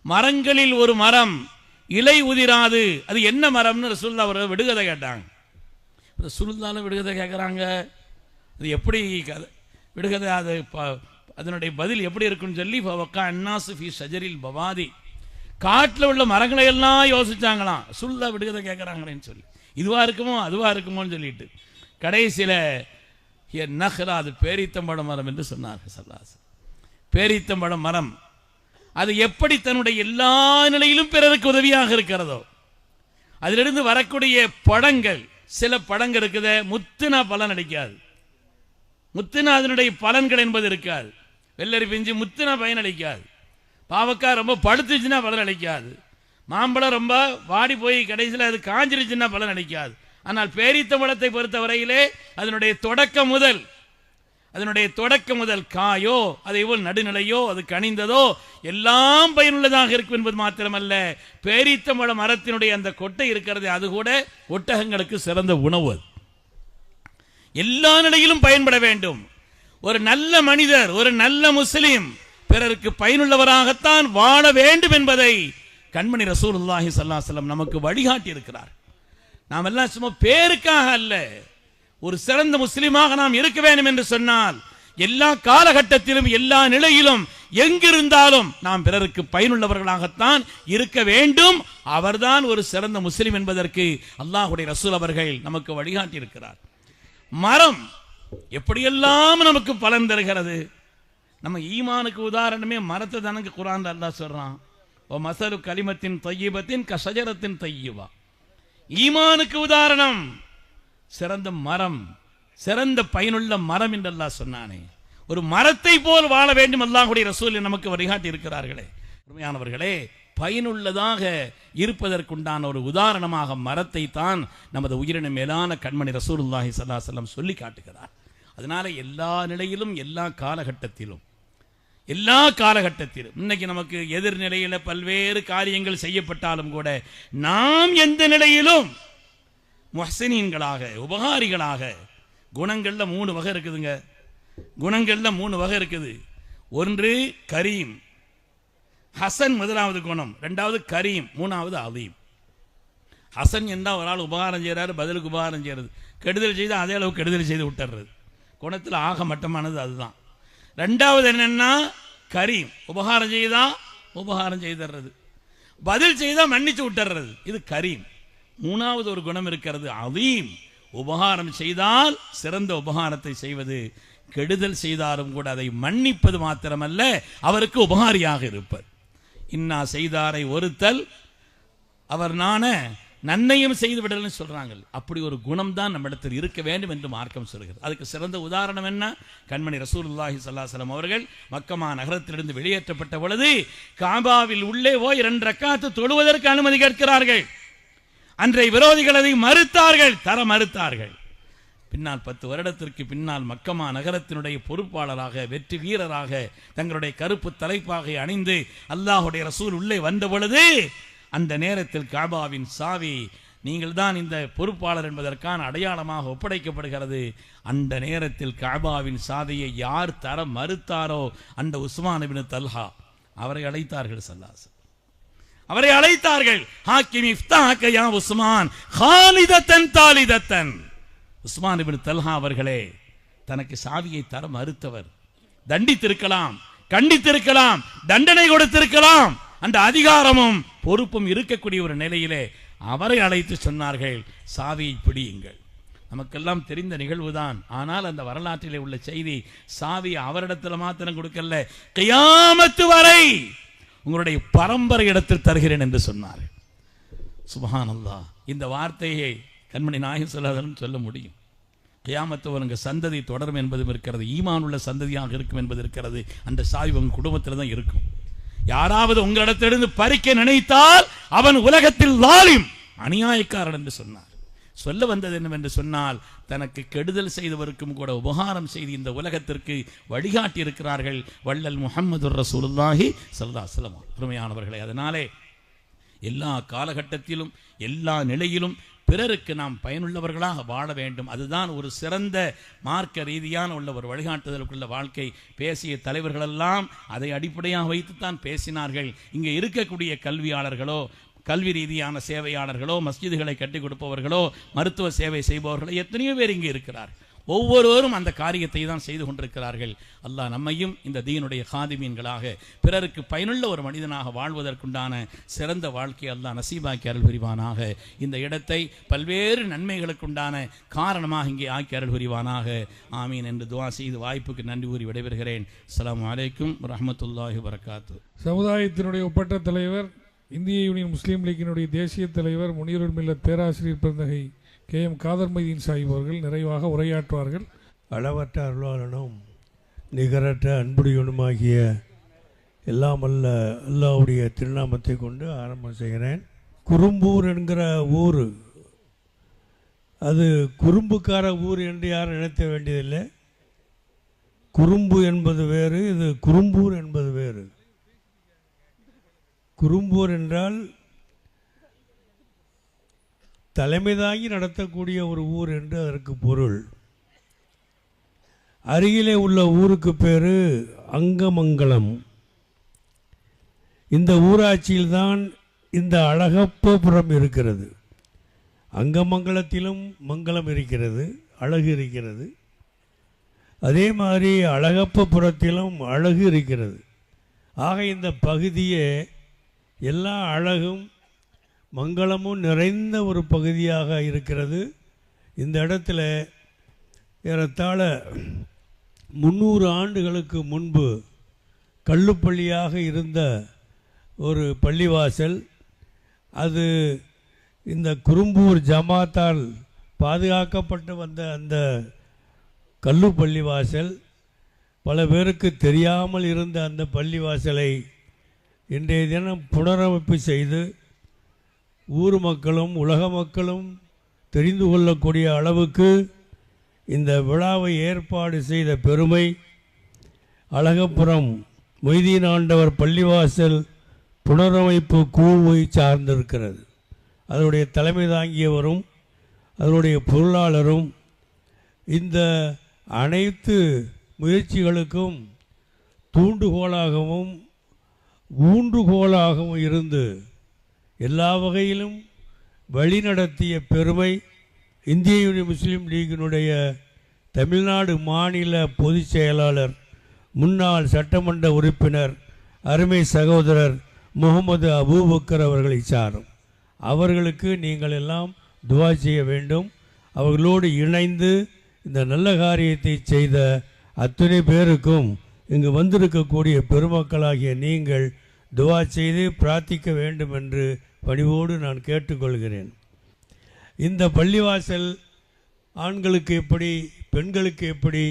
S10: மரங்களில் ஒரு மரம் இலை உதிராது. அது என்ன மரம்னு ரசூலுல்லாஹ் அவர்கள் விடுகதை கேட்டாங்க. ரசூலுல்லாஹ் விடுகதை கேட்குறாங்க, அது எப்படி விடுகதை, அது அதனுடைய பதில் எப்படி இருக்குன்னு சொல்லி வக்கா அன்னாசு ஃபி ஷஜரில் பவாதி, காட்டில் உள்ள மரங்களை எல்லாம் யோசிச்சாங்களாம். ரசூலுல்லாஹ் விடுகதை கேட்குறாங்களேன்னு சொல்லி, இதுவாக இருக்குமோ அதுவாக இருக்குமோன்னு சொல்லிட்டு கடைசியில் நஹ்ரா, அது பேரித்தம்பழ மரம் என்று சொன்னார்கள் ஸல்லல்லாஹு அலைஹி வஸல்லம். பேரித்தம்பழ மரம் அது எப்படி தன்னுடைய எல்லா நிலையிலும் பிறருக்கு உதவியாக இருக்கிறதோ, அதிலிருந்து வரக்கூடிய பழங்கள், சில பழங்கள் இருக்குது முத்துனா பலன் அளிக்காது, முத்துனா அதனுடைய பலன்கள் என்பது இருக்காது. வெள்ளரி பிஞ்சு முத்துனா பயன் அளிக்காது, பாவக்காய் ரொம்ப பழுத்துச்சுன்னா பலன் அளிக்காது, மாம்பழம் ரொம்ப வாடி போய் கடைசியில் அது காஞ்சிருச்சுன்னா பலன் அளிக்காது. ஆனால் பேரித்தம்பழத்தை பொறுத்தவரையிலே அதனுடைய தொடக்க முதல் காயோ அதேபோல் நடுநிலையோ அது கனிந்ததோ எல்லாம் பயனுள்ளதாக இருக்கும் என்பது மாத்திரமல்ல, பேரித்தம்பழ மரத்தினுடைய அந்த கொட்டை இருக்கிறது, அது கூட ஒட்டகங்களுக்கு சிறந்த உணவு. எல்லா நிலையிலும் பயன்பட வேண்டும். ஒரு நல்ல மனிதர், ஒரு நல்ல முஸ்லிம் பிறருக்கு பயனுள்ளவராகத்தான் வாழ வேண்டும் என்பதை கண்மணி ரசூலுல்லாஹி ஸல்லல்லாஹு அலைஹி வஸல்லம் நமக்கு வழிகாட்டி இருக்கிறார். நாம் எல்லாம் சும்மா பேருக்காக அல்ல, ஒரு சிறந்த முஸ்லிமாக நாம் இருக்க வேண்டும் என்று சொன்னால் எல்லா காலகட்டத்திலும் எல்லா நிலையிலும் எங்கிருந்தாலும் நாம் பிறருக்கு பயனுள்ளவர்களாகத்தான் இருக்க வேண்டும். அவர்தான் ஒரு சிறந்த முஸ்லிம் என்பதற்கு அல்லாஹ்வுடைய ரசூல் அவர்கள் நமக்கு வழிகாட்டி இருக்கிறார். மரம் எப்படியெல்லாம் நமக்கு பலன் தருகிறது. நம்ம ஈமானுக்கு உதாரணமே மரத்தை தானங்க குர்ஆன்ல அல்லாஹ் சொல்றான். ஓ மஸலு கலிமத்தின் தய்யிபத்தின் கஷஜரத்தின் தய்யிபா. ஈமானுக்கு உதாரணம் சிறந்த மரம், சிறந்த பயனுள்ள மரம் என்று அல்லாஹ் சொன்னானே. ஒரு மரத்தை போல் வாழ வேண்டும் அல்லாஹ்வுடைய ரசூல் நமக்கு வழிகாட்டி இருக்கிறார்களே. உண்மையானவர்களே, பயனுள்ளதாக இருப்பதற்குண்டான ஒரு உதாரணமாக மரத்தை தான் நமது உயிரின மேலான கண்மணி ரசூலுல்லாஹி ஸல்லல்லாஹு அலைஹி வஸல்லம் சொல்லி காட்டுகிறார். அதனால எல்லா நிலையிலும் எல்லா காலகட்டத்திலும் இன்னைக்கு நமக்கு எதிர்நிலையில பல்வேறு காரியங்கள் செய்யப்பட்டாலும் கூட நாம் எந்த நிலையிலும் முஹ்சினீன்களாக, உபகாரிகளாக, குணங்கள்ல 3 வகை இருக்குதுங்க. குணங்கள்ல 3 வகை இருக்குது. ஒன்று கரீம், ஹசன் முதலாவது குணம், 2வது கரீம், 3வது அதீம். ஹசன் என்றால் ஒரு ஆள் உபகாரம் செய்கிறாரு, பதிலுக்கு உபகாரம் செய்கிறது. கெடுதல் செய்து அதே அளவு கெடுதல் செய்து விட்டுறது. குணத்தில் ஆக மட்டமானது அதுதான். 2வது என்னன்னா கரீம், உபகாரம் செய்தா உபகாரம் செய்தர்றது, பதில் செய்தா மன்னிச்சு விட்டுறது. இது கரீம். 3வது ஒரு குணம் இருக்கிறது அதீம். உபகாரம் செய்தால் சிறந்த உபகாரத்தை செய்வது, கெடுதல் செய்தாலும் கூட அதை மன்னிப்பது மாத்திரமல்ல, அவருக்கு உபகாரியாக இருப்பது. இன்னா செய்தாரை ஒருத்தல் அவர் நான நன்மையும் செய்து விடல்னு சொல்றாங்க. அப்படி ஒரு குணம் தான் நம்மிடத்தில் இருக்க வேண்டும் என்று மார்க்கம் சொல்கிறது. அதுக்கு சிறந்த உதாரணம் என்ன? கண்மணி ரசூலுல்லாஹி ஸல்லல்லாஹு அலைஹி வஸல்லம் அவர்கள் மக்கமா நகரத்திலிருந்து வெளியேற்றப்பட்ட பொழுது காபாவில் உள்ளே போய் 2 ரக்காத்து தொழுவதற்கு அனுமதி கேட்கிறார்கள். அன்றைய விரோதிகள் அதை மறுத்தார்கள், தர மறுத்தார்கள். பின்னால் 10 வருடத்திற்கு பின்னால் மக்கமா நகரத்தினுடைய பொறுப்பாளராக, வெற்றி வீரராக, தங்களுடைய கருப்பு தலைப்பாகை அணிந்து அல்லாஹ்வுடைய ரசூல் உள்ளே வந்த பொழுது அந்த நேரத்தில் காபாவின் சாவி நீங்கள் தான் இந்த பொறுப்பாளர் என்பதற்கான அடையாளமாக ஒப்படைக்கப்படுகிறது. அந்த நேரத்தில் காபாவின் சாவியை யார் தர மறுத்தாரோ அந்த உஸ்மான் இப்னு தல்ஹா அவரை அழைத்தார்கள். ஸல்லல்லாஹு அவரை அழைத்தார்கள். ஹாக்கிம் இஃப்தாஹக யா உஸ்மான் ஹாலிதத்தன் தாலிதத்தன். உஸ்மான் இப்னு தல்ஹா அவர்களே, தனக்கு சாவியை தர மறுத்தவர் தண்டித்திருக்கலாம், கண்டித்திருக்கலாம், தண்டனை கொடுத்திருக்கலாம். அந்த அதிகாரமும் பொறுப்பும் இருக்கக்கூடிய ஒரு நிலையிலே அவரை அழைத்து சொன்னார்கள், சாவியை பிடியுங்கள். நமக்கெல்லாம் தெரிந்த நிகழ்வுதான். ஆனால் அந்த வரலாற்றிலே உள்ள செய்தி, சாவி அவரிடத்தில் மாத்திரம் கொடுக்கல, கியாமத்து வரை உங்களுடைய பரம்பரை இடத்தில் தருகிறேன் என்று சொன்னார். சுப்ஹானல்லாஹ். இந்த வார்த்தையை கண்மணி நாயகம் ஸல்லல்லாஹு அலைஹி வஸல்லம் சொல்ல முடியும். கியாமத்து உங்க சந்ததி தொடரும் என்பதும் இருக்கிறது, ஈமான் உள்ள சந்ததியாக இருக்கும் என்பது இருக்கிறது. அந்த சாவி உங்க குடும்பத்தில் தான் இருக்கும். யாராவது உங்களிடத்திலிருந்து பறிக்க நினைத்தால் அவன் உலகத்தில் லாலிம், அநியாயக்காரன் என்று சொன்னார். சொல்ல வந்தது என்னவென்று சொன்னால், தனக்கு கெடுதல் செய்தவருக்கும் கூட உபகாரம் செய்து இந்த உலகத்திற்கு வழிகாட்டி இருக்கிறார்கள் வள்ளல் முஹம்மதுர் ரசூலுல்லாஹி ஸல்லல்லாஹு அலைஹி வஸல்லம். அருமையானவர்களே, அதனாலே எல்லா காலகட்டத்திலும் எல்லா நிலையிலும் பிறருக்கு நாம் பயனுள்ளவர்களாக வாழ வேண்டும். அதுதான் ஒரு சிறந்த மார்க்க ரீதியான உள்ள ஒரு வழிகாட்டுதலுக்குள்ள வாழ்க்கை. பேசிய தலைவர்களெல்லாம் அதை அடிப்படையாக வைத்துத்தான் பேசினார்கள். இங்கே இருக்கக்கூடிய கல்வியாளர்களோ, கல்வி ரீதியான சேவையாளர்களோ, மஸ்ஜிதுகளை கட்டி கொடுப்பவர்களோ, மருத்துவ சேவை செய்பவர்களோ எத்தனையோ பேர் இங்கே இருக்கிறார். ஒவ்வொருவரும் அந்த காரியத்தை தான் செய்து கொண்டிருக்கிறார்கள். அல்லாஹ் நம்மையும் இந்த தீனுடைய காதிமீன்களாக, பிறருக்கு பயனுள்ள ஒரு மனிதனாக வாழ்வதற்குண்டான சிறந்த வாழ்க்கை அல்லாஹ் நசீபாக்கி அருள் புரிவானாக. இந்த இடத்தை பல்வேறு நன்மைகளுக்குண்டான காரணமாக இங்கே ஆக்கி அருள் புரிவானாக. ஆமீன் என்று துவா செய்து வாய்ப்புக்கு நன்றி கூறி விடைபெறுகிறேன். அஸ்ஸலாமு அலைக்கும் வரஹ்மத்துல்லாஹி வபரகாத்து.
S5: சமுதாயத்தினுடைய ஒப்பற்ற தலைவர், இந்திய யூனியன் முஸ்லீம் லீக்கினுடைய தேசிய தலைவர், முனீருல் மில்லத் பேராசிரியர் பெருந்தகை KM காதர் மைதீன் சாஹிப் அவர்கள் நிறைவாக உரையாற்றுவார்கள்.
S11: அளவற்ற அருளாளனும் நிகரற்ற அன்புடையனுமாகிய எல்லாம் அல்ல அல்லாஹ்வுடைய திருநாமத்தை கொண்டு ஆரம்பம் செய்கிறேன். குறும்பூர் என்கிற ஊர், அது குறும்புக்கார ஊர் என்று யாரும் நினைக்க வேண்டியதில்லை. குறும்பு என்பது வேறு, இது குறும்பூர் என்பது வேறு. குறும்பூர் என்றால் தலைமை தாங்கி நடத்தக்கூடிய ஒரு ஊர் என்று அதற்கு பொருள். அருகிலே உள்ள ஊருக்கு பேர் அங்கமங்கலம். இந்த ஊராட்சியில்தான் இந்த அழகப்பபுரம் இருக்கிறது. அங்கமங்கலத்திலும் மங்களம் இருக்கிறது, அழகு இருக்கிறது. அதே மாதிரி அழகப்பபுரத்திலும் அழகு இருக்கிறது. ஆக இந்த பகுதியே எல்லா அழகும் மங்களமும் நிறைந்த ஒரு பகுதியாக இருக்கிறது. இந்த இடத்துல ஏறத்தாழ 300 ஆண்டுகளுக்கு முன்பு கல்லுப்பள்ளியாக இருந்த ஒரு பள்ளிவாசல், அது இந்த குறும்பூர் ஜமாத்தால் பாதுகாக்கப்பட்டு வந்த அந்த கல்லு பள்ளிவாசல் பல பேருக்கு தெரியாமல் இருந்த அந்த பள்ளிவாசலை இன்றைய தினம் புனரமைப்பு செய்து ஊர் மக்களும் உலக மக்களும் தெரிந்து கொள்ளக்கூடிய அளவுக்கு இந்த விழாவை ஏற்பாடு செய்த பெருமை அழகப்புறம் மொய்தீன் ஆண்டவர் பள்ளிவாசல் புனரமைப்பு குழுவை சார்ந்திருக்கிறது. அதனுடைய தலைமை தாங்கியவரும் அதனுடைய பொருளாளரும் இந்த அனைத்து முயற்சிகளுக்கும் தூண்டுகோலாகவும் ஊன்றுகோலாகவும் இருந்து எல்லா வகையிலும் வழிநடத்திய பெருமை இந்திய யூனியன் முஸ்லீம் லீகினுடைய தமிழ்நாடு மாநில பொதுச் செயலாளர் முன்னாள் சட்டமன்ற உறுப்பினர் அருமை சகோதரர் முகமது அபூபக்கர் அவர்களை சாரும். அவர்களுக்கு நீங்கள் எல்லாம் துவா செய்ய வேண்டும். அவர்களோடு இணைந்து இந்த நல்ல காரியத்தை செய்த அத்தனை பேருக்கும் இங்கு வந்திருக்கக்கூடிய பெருமக்களாகிய நீங்கள் துவா செய்து பிரார்த்திக்க வேண்டும் என்று பணிவோடு நான் கேட்டுக்கொள்கிறேன். இந்த பள்ளிவாசல் ஆண்களுக்கு எப்படி, பெண்களுக்கு எப்படி,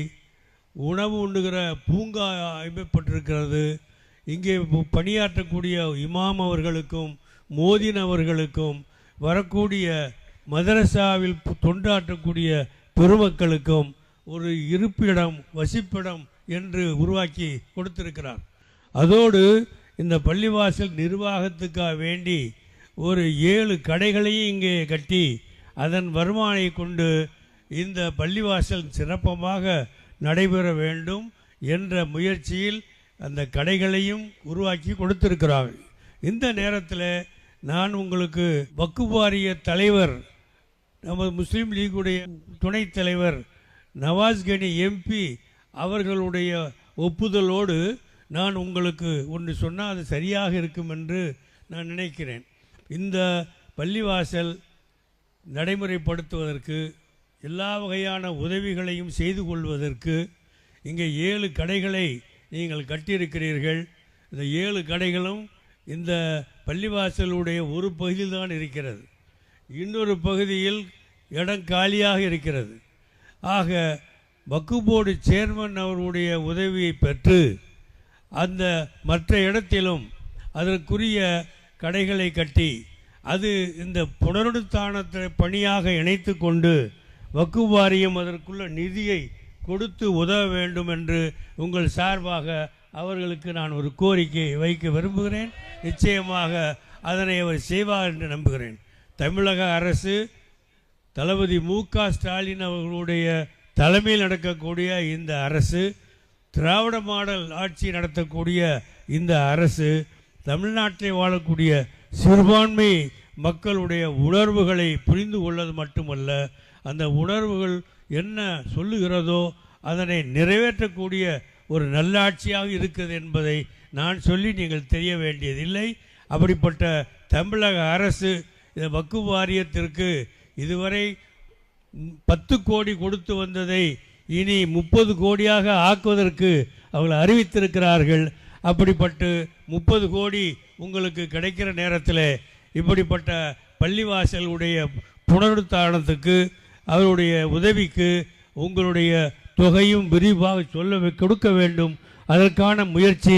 S11: உணவு உண்ணுகிற பூங்கா அமைக்கப்பட்டிருக்கிறது. இங்கே பணியாற்றக்கூடிய இமாம் அவர்களுக்கும் மோதின் அவர்களுக்கும் வரக்கூடிய மதரசாவில் தொண்டாற்றக்கூடிய பெருமக்களுக்கும் ஒரு இருப்பிடம், வசிப்பிடம் என்று உருவாக்கி கொடுத்திருக்கிறார். அதோடு இந்த பள்ளிவாசல் நிர்வாகத்துக்காக வேண்டி ஒரு 7 கடைகளையும் இங்கே கட்டி அதன் வருமானை கொண்டு இந்த பள்ளிவாசல் சிறப்பமாக நடைபெற வேண்டும் என்ற முயற்சியில் அந்த கடைகளையும் உருவாக்கி கொடுத்திருக்கிறார்கள். இந்த நேரத்தில் நான் உங்களுக்கு வக்ஃப் வாரிய தலைவர், நமது முஸ்லீம் லீகுடைய துணைத் தலைவர் நவாஸ் கனி எம்பி அவர்களுடைய ஒப்புதலோடு நான் உங்களுக்கு ஒன்று சொன்னால் அது சரியாக இருக்கும் என்று நான் நினைக்கிறேன். இந்த பள்ளிவாசல் நடைமுறைப்படுத்துவதற்கு எல்லா வகையான உதவிகளையும் செய்து கொள்வதற்கு இங்கே 7 கடைகளை நீங்கள் கட்டியிருக்கிறீர்கள். இந்த 7 கடைகளும் இந்த பள்ளிவாசலுடைய ஒரு பகுதியில் தான் இருக்கிறது. இன்னொரு பகுதியில் இடம் காலியாக இருக்கிறது. ஆக வக்ஃப் போர்டு சேர்மன் அவருடைய உதவியை பெற்று அந்த மற்ற இடத்திலும் அதற்குரிய கடைகளை கட்டி அது இந்த புனருத்தானத்தை பணியாக இணைத்து கொண்டு வக்ஃப் வாரியம் அதற்குள்ள நிதியை கொடுத்து உதவ வேண்டும் என்று உங்கள் சார்பாக அவர்களுக்கு நான் ஒரு கோரிக்கை வைக்க விரும்புகிறேன். நிச்சயமாக அதனை அவர் செய்வார் என்று நம்புகிறேன். தமிழக அரசு தளபதி மு.க. ஸ்டாலின் அவர்களுடைய தலைமையில் நடக்கக்கூடிய இந்த அரசு, திராவிட மாடல் ஆட்சி நடத்தக்கூடிய இந்த அரசு தமிழ்நாட்டில் வாழக்கூடிய சிறுபான்மை மக்களுடைய உணர்வுகளை புரிந்து கொள்வது மட்டுமல்ல, அந்த உணர்வுகள் என்ன சொல்லுகிறதோ அதனை நிறைவேற்றக்கூடிய ஒரு நல்லாட்சியாக இருக்குது என்பதை நான் சொல்லி நீங்கள் தெரிய வேண்டியதில்லை. அப்படிப்பட்ட தமிழக அரசு இந்த வக்ஃப் வாரியத்திற்கு இதுவரை 10 கோடி கொடுத்து வந்ததை இனி 30 கோடியாக ஆக்குவதற்கு அவர்கள் அறிவித்திருக்கிறார்கள். அப்படிப்பட்டு 30 கோடி உங்களுக்கு கிடைக்கிற நேரத்தில் இப்படிப்பட்ட பள்ளிவாசலுடைய புனருத்தாரணத்துக்கு அவருடைய உதவிக்கு உங்களுடைய தொகையும் விரிவாக கொடுக்க வேண்டும். அதற்கான முயற்சி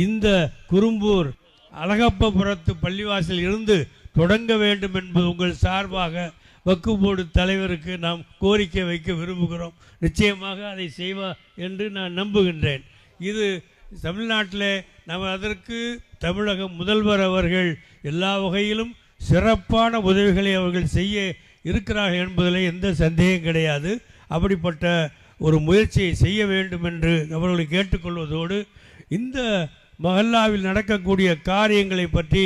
S11: இந்த குறும்பூர் அழகப்பபுரத்து பள்ளிவாசல் இருந்து தொடங்க வேண்டும் என்பது உங்கள் சார்பாக வக்ஃப் போர்டு தலைவருக்கு நாம் கோரிக்கை வைக்க விரும்புகிறோம். நிச்சயமாக அதை செய்வார் என்று நான் நம்புகின்றேன். இது தமிழ்நாட்டில் நம்ம அதற்கு தமிழக முதல்வர் அவர்கள் எல்லா வகையிலும் சிறப்பான உதவிகளை அவர்கள் செய்ய இருக்கிறார்கள் என்பதில் எந்த சந்தேகம் கிடையாது. அப்படிப்பட்ட ஒரு முயற்சியை செய்ய வேண்டும் என்று அவர்களை கேட்டுக்கொள்வதோடு, இந்த மஹல்லாவில் நடக்கக்கூடிய காரியங்களை பற்றி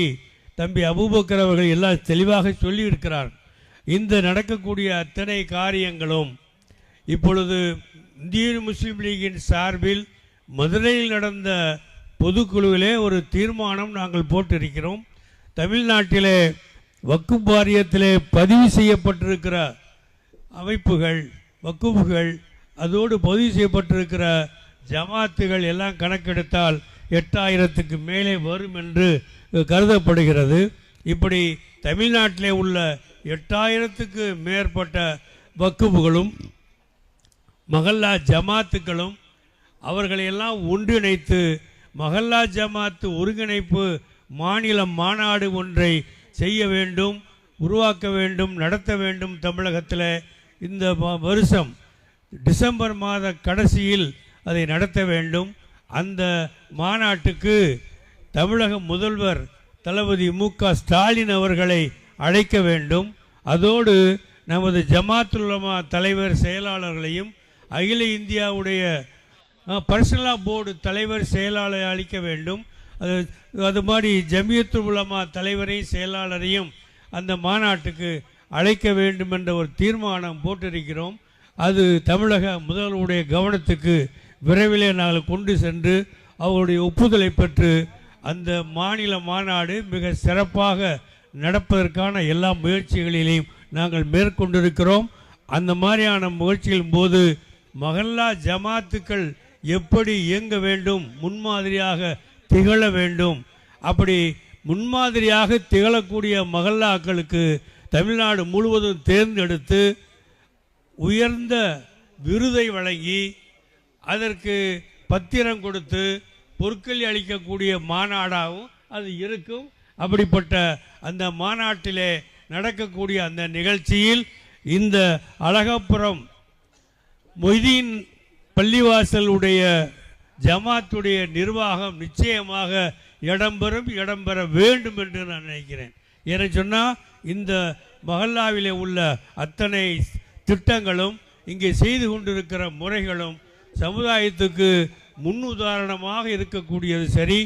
S11: தம்பி அபூபக்கர் அவர்கள் எல்லாம் தெளிவாக சொல்லியிருக்கிறார். இந்த நடக்கக்கூடிய அத்தனை காரியங்களும் இப்பொழுது இந்திய முஸ்லீம் லீகின் சார்பில் மதுரையில் நடந்த பொதுக்குழுவிலே ஒரு தீர்மானம் நாங்கள் போட்டிருக்கிறோம். தமிழ்நாட்டிலே வக்குப் வாரியத்திலே பதிவு செய்யப்பட்டிருக்கிற அமைப்புகள், வக்குப்புகள், அதோடு பதிவு செய்யப்பட்டிருக்கிற ஜமாத்துகள் எல்லாம் கணக்கெடுத்தால் 8000க்கு மேலே வரும் என்று கருதப்படுகிறது. இப்படி தமிழ்நாட்டிலே உள்ள 8000க்கு மேற்பட்ட வக்குப்புகளும் மஹல்லா ஜமாத்துக்களும் அவர்களையெல்லாம் ஒன்றிணைத்து மஹல்லா ஜமாத்து ஒருங்கிணைப்பு மாநில மாநாடு ஒன்றை செய்ய வேண்டும், உருவாக்க வேண்டும், நடத்த வேண்டும். தமிழகத்தில் இந்த வருஷம் டிசம்பர் மாத கடைசியில் அதை நடத்த வேண்டும். அந்த மாநாட்டுக்கு தமிழக முதல்வர் தளபதி மு.க. ஸ்டாலின் அவர்களை அழைக்க வேண்டும். அதோடு நமது ஜமாத்துல் உலமா தலைவர் செயலாளர்களையும் அகில இந்தியாவுடைய பர்சனலா போர்டு தலைவர் செயலாளரை அளிக்க வேண்டும். அது மாதிரி ஜமியத்துல் உலமா தலைவரையும் செயலாளரையும் அந்த மாநாட்டுக்கு அழைக்க வேண்டும் என்ற ஒரு தீர்மானம் போட்டிருக்கிறோம். அது தமிழக முதல்வருடைய கவனத்துக்கு விரைவிலே நாங்கள் கொண்டு சென்று அவருடைய ஒப்புதலை பெற்று அந்த மாநில மாநாடு மிக சிறப்பாக நடப்பதற்கான எல்லா முயற்சிகளிலையும் நாங்கள் மேற்கொண்டிருக்கிறோம். அந்த மாதிரியான முயற்சிகளின் போது மஹல்லா ஜமாத்துக்கள் எப்படி இயங்க வேண்டும், முன்மாதிரியாக திகழ வேண்டும். அப்படி முன்மாதிரியாக திகழக்கூடிய மஹல்லாக்களுக்கு தமிழ்நாடு முழுவதும் தேர்ந்தெடுத்து உயர்ந்த விருதை வழங்கி அதற்கு பத்திரம் கொடுத்து பொற்கள் அளிக்கக்கூடிய மாநாடாகவும் அது இருக்கும். அப்படிப்பட்ட அந்த மாநாட்டிலே நடக்கக்கூடிய அந்த நிகழ்ச்சியில் இந்த அழகப்புறம் மொய்தீன் பள்ளிவாசலுடைய ஜமாத்துடைய நிர்வாகம் நிச்சயமாக இடம்பெற வேண்டும் என்று நான் நினைக்கிறேன். ஏன்னு சொன்னால் இந்த மஹல்லாவிலே உள்ள அத்தனை திட்டங்களும் இங்கே செய்து கொண்டிருக்கிற முறைகளும் சமுதாயத்துக்கு முன்னுதாரணமாக இருக்கக்கூடியது. சரி,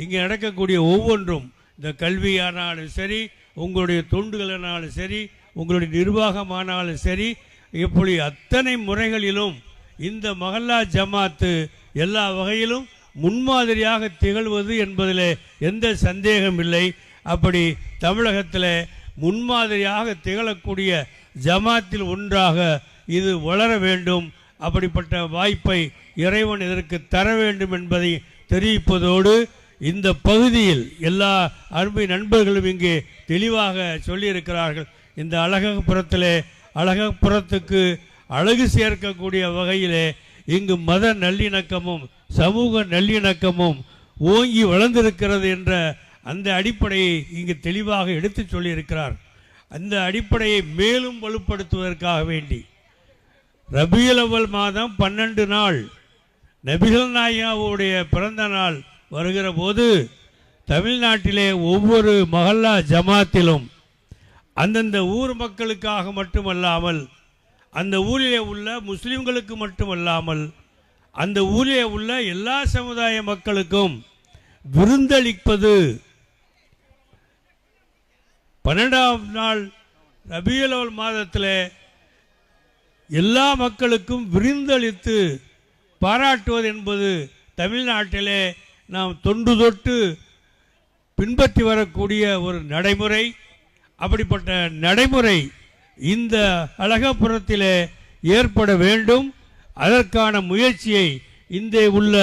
S11: இங்கே நடக்கக்கூடிய ஒவ்வொன்றும் இந்த கல்வியானாலும் சரி, உங்களுடைய தொண்டுகளானாலும் சரி, உங்களுடைய நிர்வாகமானாலும் சரி, இப்படி அத்தனை முறைகளிலும் இந்த மஹல்லா ஜமாத்து எல்லா வகையிலும் முன்மாதிரியாக திகழ்வது என்பதில் எந்த சந்தேகம் இல்லை. அப்படி தமிழகத்தில் முன்மாதிரியாக திகழக்கூடிய ஜமாத்தில் ஒன்றாக இது வளர வேண்டும். அப்படிப்பட்ட வாய்ப்பை இறைவன் இதற்கு தர வேண்டும் என்பதை தெரிவிப்பதோடு இந்த பகுதியில் எல்லா அருமை நண்பர்களும் இங்கே தெளிவாக சொல்லியிருக்கிறார்கள். இந்த அழகப்புறத்துக்கு அழகு சேர்க்கக்கூடிய வகையிலே இங்கு மத நல்லிணக்கமும் சமூக நல்லிணக்கமும் ஓங்கி வளர்ந்திருக்கிறது என்ற அந்த அடிப்படையை இங்கு தெளிவாக எடுத்து சொல்லியிருக்கிறார். அந்த அடிப்படையை மேலும் வலுப்படுத்துவதற்காக வேண்டி ரபியுல் அவ்வல் மாதம் 12 நாள் நபிகள் நாயகவுடைய பிறந்த நாள் வருகிற போது தமிழ்நாட்டிலே ஒவ்வொரு மஹல்லா ஜமாத்திலும் அந்தந்த ஊர் மக்களுக்காக மட்டுமல்லாமல் அந்த ஊரிலே உள்ள முஸ்லிம்களுக்கு மட்டுமல்லாமல் அந்த ஊரிலே உள்ள எல்லா சமுதாய மக்களுக்கும் விருந்தளிப்பது 12ஆம் நாள் ரபியுல் அவ்வல் மாதத்தில் எல்லா மக்களுக்கும் விருந்தளித்து பாராட்டுவது என்பது தமிழ்நாட்டிலே நாம் தொன்று தொட்டு பின்பற்றி வரக்கூடிய ஒரு நடைமுறை. அப்படிப்பட்ட நடைமுறை இந்த அழகப்புறத்திலே ஏற்பட வேண்டும். அதற்கான முயற்சியை இந்த உள்ள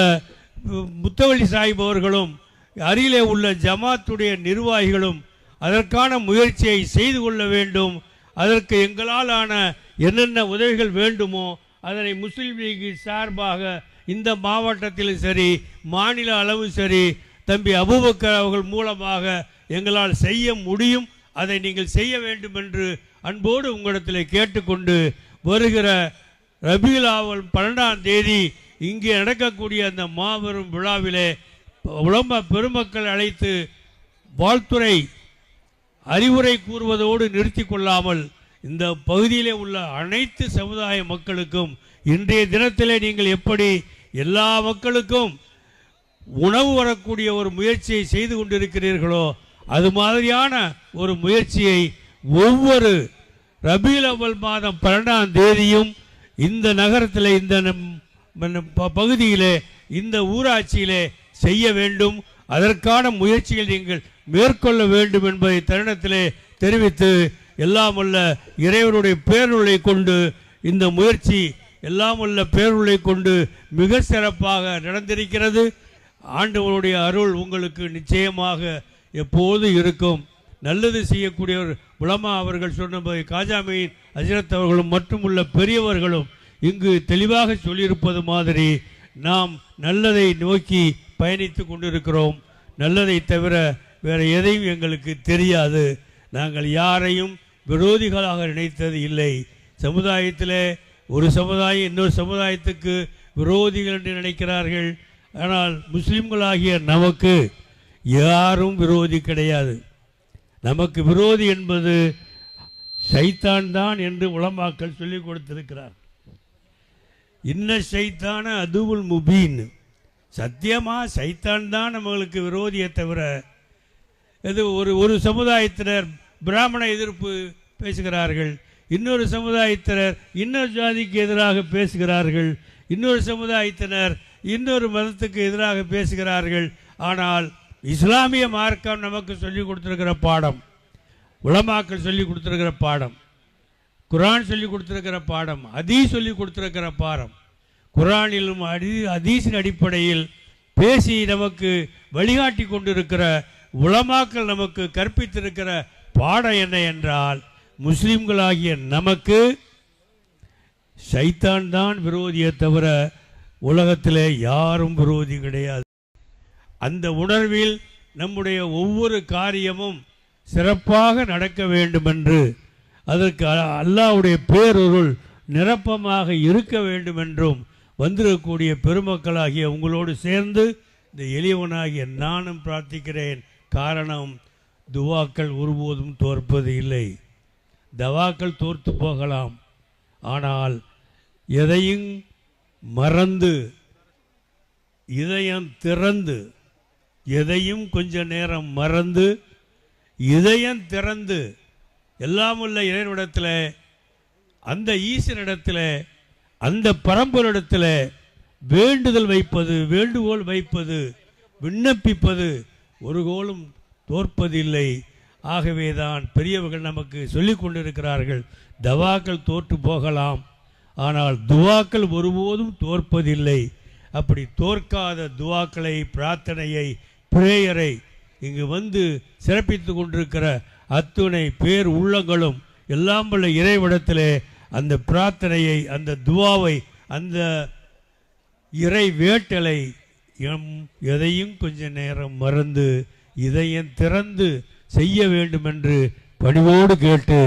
S11: முத்தவழி சாஹிப் அவர்களும் அருகிலே உள்ள ஜமாத்துடைய நிர்வாகிகளும் அதற்கான முயற்சியை செய்து கொள்ள வேண்டும். அதற்கு எங்களால் ஆன என்னென்ன உதவிகள் வேண்டுமோ அதனை முஸ்லீம் லீக் சார்பாக இந்த மாவட்டத்திலும் சரி மாநில அளவு சரி தம்பி அபூபக்கர் அவர்கள் மூலமாக எங்களால் செய்ய முடியும். அதை நீங்கள் செய்ய வேண்டும் என்று அன்போடு உங்களிடத்தில் கேட்டுக்கொண்டு வருகிற ரபியுல் அவ்வல் 12ஆம் தேதி இங்கே நடக்கக்கூடிய அந்த மாபெரும் விழாவிலே உலமா பெருமக்கள் அழைத்து வாழ்த்துறை அறிவுரை கூறுவதோடு நிறுத்தி கொள்ளாமல் இந்த பகுதியிலே உள்ள அனைத்து சமுதாய மக்களுக்கும் இன்றைய தினத்திலே நீங்கள் எப்படி எல்லா மக்களுக்கும் உணவு வரக்கூடிய ஒரு முயற்சியை செய்து கொண்டிருக்கிறீர்களோ அது மாதிரியான ஒரு முயற்சியை ஒவ்வொரு ரபீல் அவ்வல் மாதம் 12ஆம் தேதியும் இந்த நகரத்தில், இந்த பகுதியிலே, இந்த ஊராட்சியிலே செய்ய வேண்டும். அதற்கான முயற்சிகள் நீங்கள் மேற்கொள்ள வேண்டும் என்பதை தருணத்திலே தெரிவித்து, எல்லாம் வல்ல இறைவனுடைய பேருளை கொண்டு இந்த முயற்சி எல்லாம் வல்ல பேருளை கொண்டு மிக சிறப்பாக நடந்திருக்கிறது. ஆண்டவருடைய அருள் உங்களுக்கு நிச்சயமாக எப்போது இருக்கும். நல்லது செய்யக்கூடியவர் உலமா அவர்கள் சொன்னபடி காஜாமீன் ஹஜ்ரத் அவர்களும் மற்றும் உள்ள பெரியவர்களும் இங்கு தெளிவாக சொல்லியிருப்பது மாதிரி நாம் நல்லதை நோக்கி பயணித்து கொண்டிருக்கிறோம். நல்லதை தவிர வேறு எதையும் எங்களுக்கு தெரியாது. நாங்கள் யாரையும் விரோதிகளாக நினைத்தது இல்லை. சமுதாயத்தில் ஒரு சமுதாயம் இன்னொரு சமுதாயத்துக்கு விரோதிகள் என்று நினைக்கிறார்கள். ஆனால் முஸ்லிம்களாகிய நமக்கு யாரும் விரோதி கிடையாது. நமக்கு விரோதி என்பது ஷைத்தான் தான் என்று உலமாக்கள் சொல்லிக் கொடுத்திருக்கிறார். இன்ன ஷைத்தான அதுவுல் முபீன், சத்தியமா சைத்தான் தான் நம்மளுக்கு விரோதியை தவிர இது ஒரு சமுதாயத்தினர் பிராமண எதிர்ப்பு பேசுகிறார்கள், இன்னொரு சமுதாயத்தினர் இன்னொரு ஜாதிக்கு எதிராக பேசுகிறார்கள், இன்னொரு சமுதாயத்தினர் இன்னொரு மதத்துக்கு எதிராக பேசுகிறார்கள். ஆனால் இஸ்லாமிய மார்க்கம் நமக்கு சொல்லிக் கொடுத்திருக்கிற பாடம், உலமாக்கள் சொல்லிக் கொடுத்திருக்கிற பாடம், குரான் சொல்லிக் கொடுத்திருக்கிற பாடம், ஹதீஸ் சொல்லிக் கொடுத்திருக்கிற பாடம், குரானிலும் ஹதீஸின் அடிப்படையில் பேசி நமக்கு வழிகாட்டி கொண்டிருக்கிற உலமாக்கள் நமக்கு கற்பித்திருக்கிற பாடம் என்ன என்றால், முஸ்லிம்களாகிய நமக்கு ஷைத்தான் தான் விரோதியை தவிர உலகத்திலே யாரும் விரோதி கிடையாது. அந்த உணர்வில் நம்முடைய ஒவ்வொரு காரியமும் சிறப்பாக நடக்க வேண்டும் என்று, அதற்கு அல்லாஹ்வுடைய பேரருள் நிரப்பமாக இருக்க வேண்டும் என்றும் வந்திருக்கக்கூடிய பெருமக்களாகிய உங்களோடு சேர்ந்து இந்த எளியவனாகிய நானும் பிரார்த்திக்கிறேன். காரணம், துவாக்கள் ஒருபோதும் தோற்பது இல்லை. தவாக்கள் தோற்று போகலாம், ஆனால் எதையும் மறந்து இதயம் திறந்து, எதையும் கொஞ்ச நேரம் மறந்து இதயம் திறந்து எல்லாம் உள்ள இறைவனிடத்தில், அந்த ஈசனிடத்தில், அந்த பரம்பரிடத்தில் வேண்டுதல் வைப்பது, வேண்டுகோள் வைப்பது, விண்ணப்பிப்பது ஒரு கோலும் தோற்பதில்லை. ஆகவேதான் பெரியவர்கள் நமக்கு சொல்லிக் கொண்டிருக்கிறார்கள், தவாக்கள் தோற்று போகலாம், ஆனால் துவாக்கள் ஒருபோதும் தோற்பதில்லை. அப்படி தோற்காத துவாக்களை, பிரார்த்தனையை, பிரேயரை இங்கு வந்து சிறப்பித்து கொண்டிருக்கிற அத்துணை பேர் உள்ளங்களும் எல்லாம் உள்ள இறைவிடத்திலே அந்த பிரார்த்தனையை, அந்த துவாவை, அந்த இறை வேட்டலை எதையும் கொஞ்ச நேரம் மறந்து இதயம் திறந்து செய்ய வேண்டும் என்று பணிவோடு கேட்டு,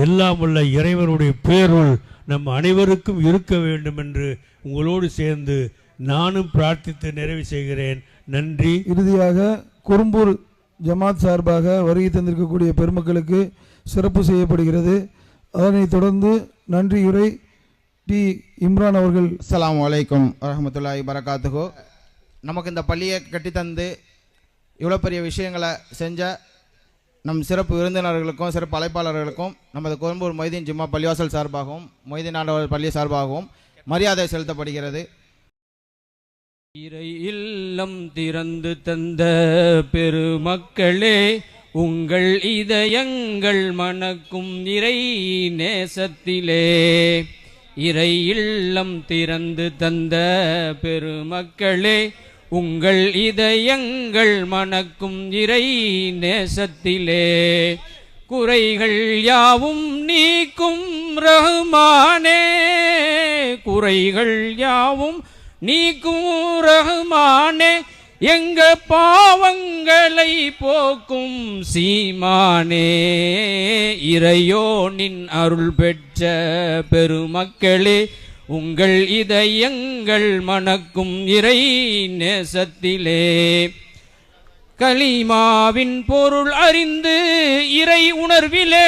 S11: எல்லாம் உள்ள இறைவனுடைய பேருள் நம் அனைவருக்கும் இருக்க வேண்டும் என்று உங்களோடு சேர்ந்து நானும் பிரார்த்தித்து நிறைவு செய்கிறேன். நன்றி.
S4: இறுதியாக குறும்பூர் ஜமாத் சார்பாக வருகை தந்திருக்கக்கூடிய பெருமக்களுக்கு சிறப்பு செய்யப்படுகிறது. அதனைத் தொடர்ந்து நன்றியுரை டி இம்ரான் அவர்கள்.
S12: அஸ்ஸலாமு அலைக்கும் வரஹ்மத்துல்லாஹி வரகாத்துஹு. நமக்கு இந்த பள்ளியை கட்டித்தந்து இவ்வளோ பெரிய விஷயங்களை செஞ்ச நம் சிறப்பு விருந்தினர்களுக்கும் சிறப்பு அழைப்பாளர்களுக்கும் நமது குறும்பூர் மொய்தீன் ஜும்மா பள்ளிவாசல் சார்பாகவும் மொய்தீன் ஆண்டவர் பள்ளி சார்பாகவும் மரியாதை செலுத்தப்படுகிறது.
S6: இறை இல்லம் திறந்து தந்த பெருமக்களே, உங்கள் இதயங்கள் மணக்கும் இறை நேசத்திலே. இறை இல்லம் திறந்து தந்த பெருமக்களே, உங்கள் இதயங்கள் மணக்கும் இறை நேசத்திலே. குறைகள் யாவும் நீக்கும் ரஹ்மானே, குறைகள் யாவும் நீக்கும் ரஹ்மானே, எங்க பாவங்களை போக்கும் சீமானே. இறையோனின் அருள் பெற்ற பெருமக்களே, உங்கள் இதயங்கள் மணக்கும் இறை நேசத்திலே. கலிமாவின் பொருள் அறிந்து இறை உணர்விலே,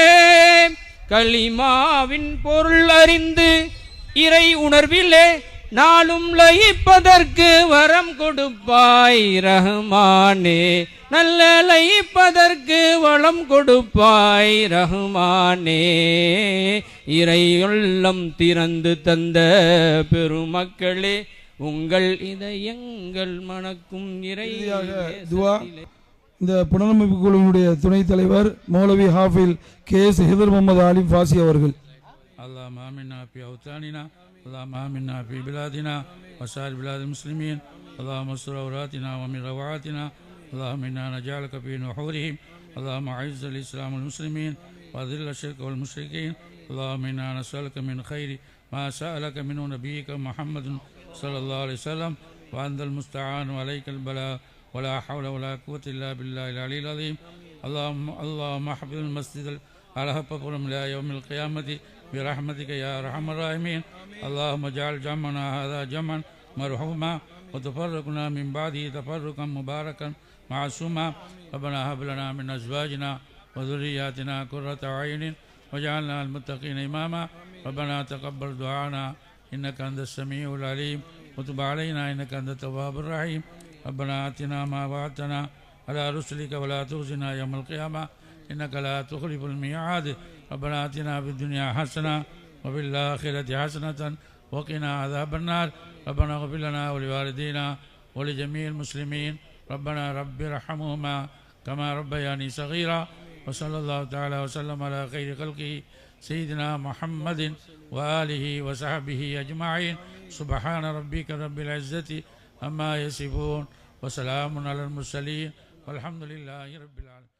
S6: கலிமாவின் பொருள் அறிந்து இறை உணர்விலே, நாளும் லயிப்பதற்கு வரம் கொடுப்பாய் ரஹ்மானே, நல்ல லயிப்பதற்கு வளம் கொடுப்பாய் ரஹ்மானே. இறையுள்ளம் திறந்து தந்த பெருமக்களே, உங்கள் இதயங்கள் மணக்கும் இறை
S4: துவா. இந்த புனரமைப்பு குழுவினுடைய துணைத் தலைவர் மௌலவி ஹாஃபில் KS ஹிதர் முகமது ஆலிம் ஃபாசி அவர்கள்.
S13: اللهم آمنا في أوطاننا، اللهم آمنا في بلادنا وسائر بلاد المسلمين، اللهم استر عوراتنا ومن روعاتنا، اللهم إنا نجعلك في نحورهم، اللهم أعز الإسلام والمسلمين وأذل الشرك والمشركين، اللهم إنا نسألك من خير ما سألك منه نبيك محمد صلى الله عليه وسلم، وأنت المستعان وعليك البلاء، ولا حول ولا قوة إلا بالله العلي العظيم. اللهم احفظ المسجد الحرام إلى يوم القيامة برحمتك يا أرحم الراحمين. اللهم اجعل جمعنا هذا جمعا مرحوما، وتفرقنا من بعده تفرقا مباركا معصوما. ربنا هب لنا من أزواجنا وذرياتنا قرة أعين واجعلنا المتقين إماما. ربنا تقبل دعانا إنك أنت السميع العليم، وتب علينا إنك أنت التواب الرحيم. ربنا آتنا ما وعدتنا على رسلك ولا تخزنا يوم القيامة إنك لا تخلف الميعاد. ربنا آتنا في الدنيا حسنة وفي الآخرة حسنة وقنا عذاب النار. ربنا اغفر لنا ولوالدينا ولجميع المسلمين. ربنا رب ارحمهما كما ربياني صغيرا. وصلى الله تعالى وسلم على خير خلقه سيدنا محمد وآله وصحبه أجمعين. سبحان ربك رب العزة عما يصفون وسلام على المرسلين والحمد لله رب العالمين.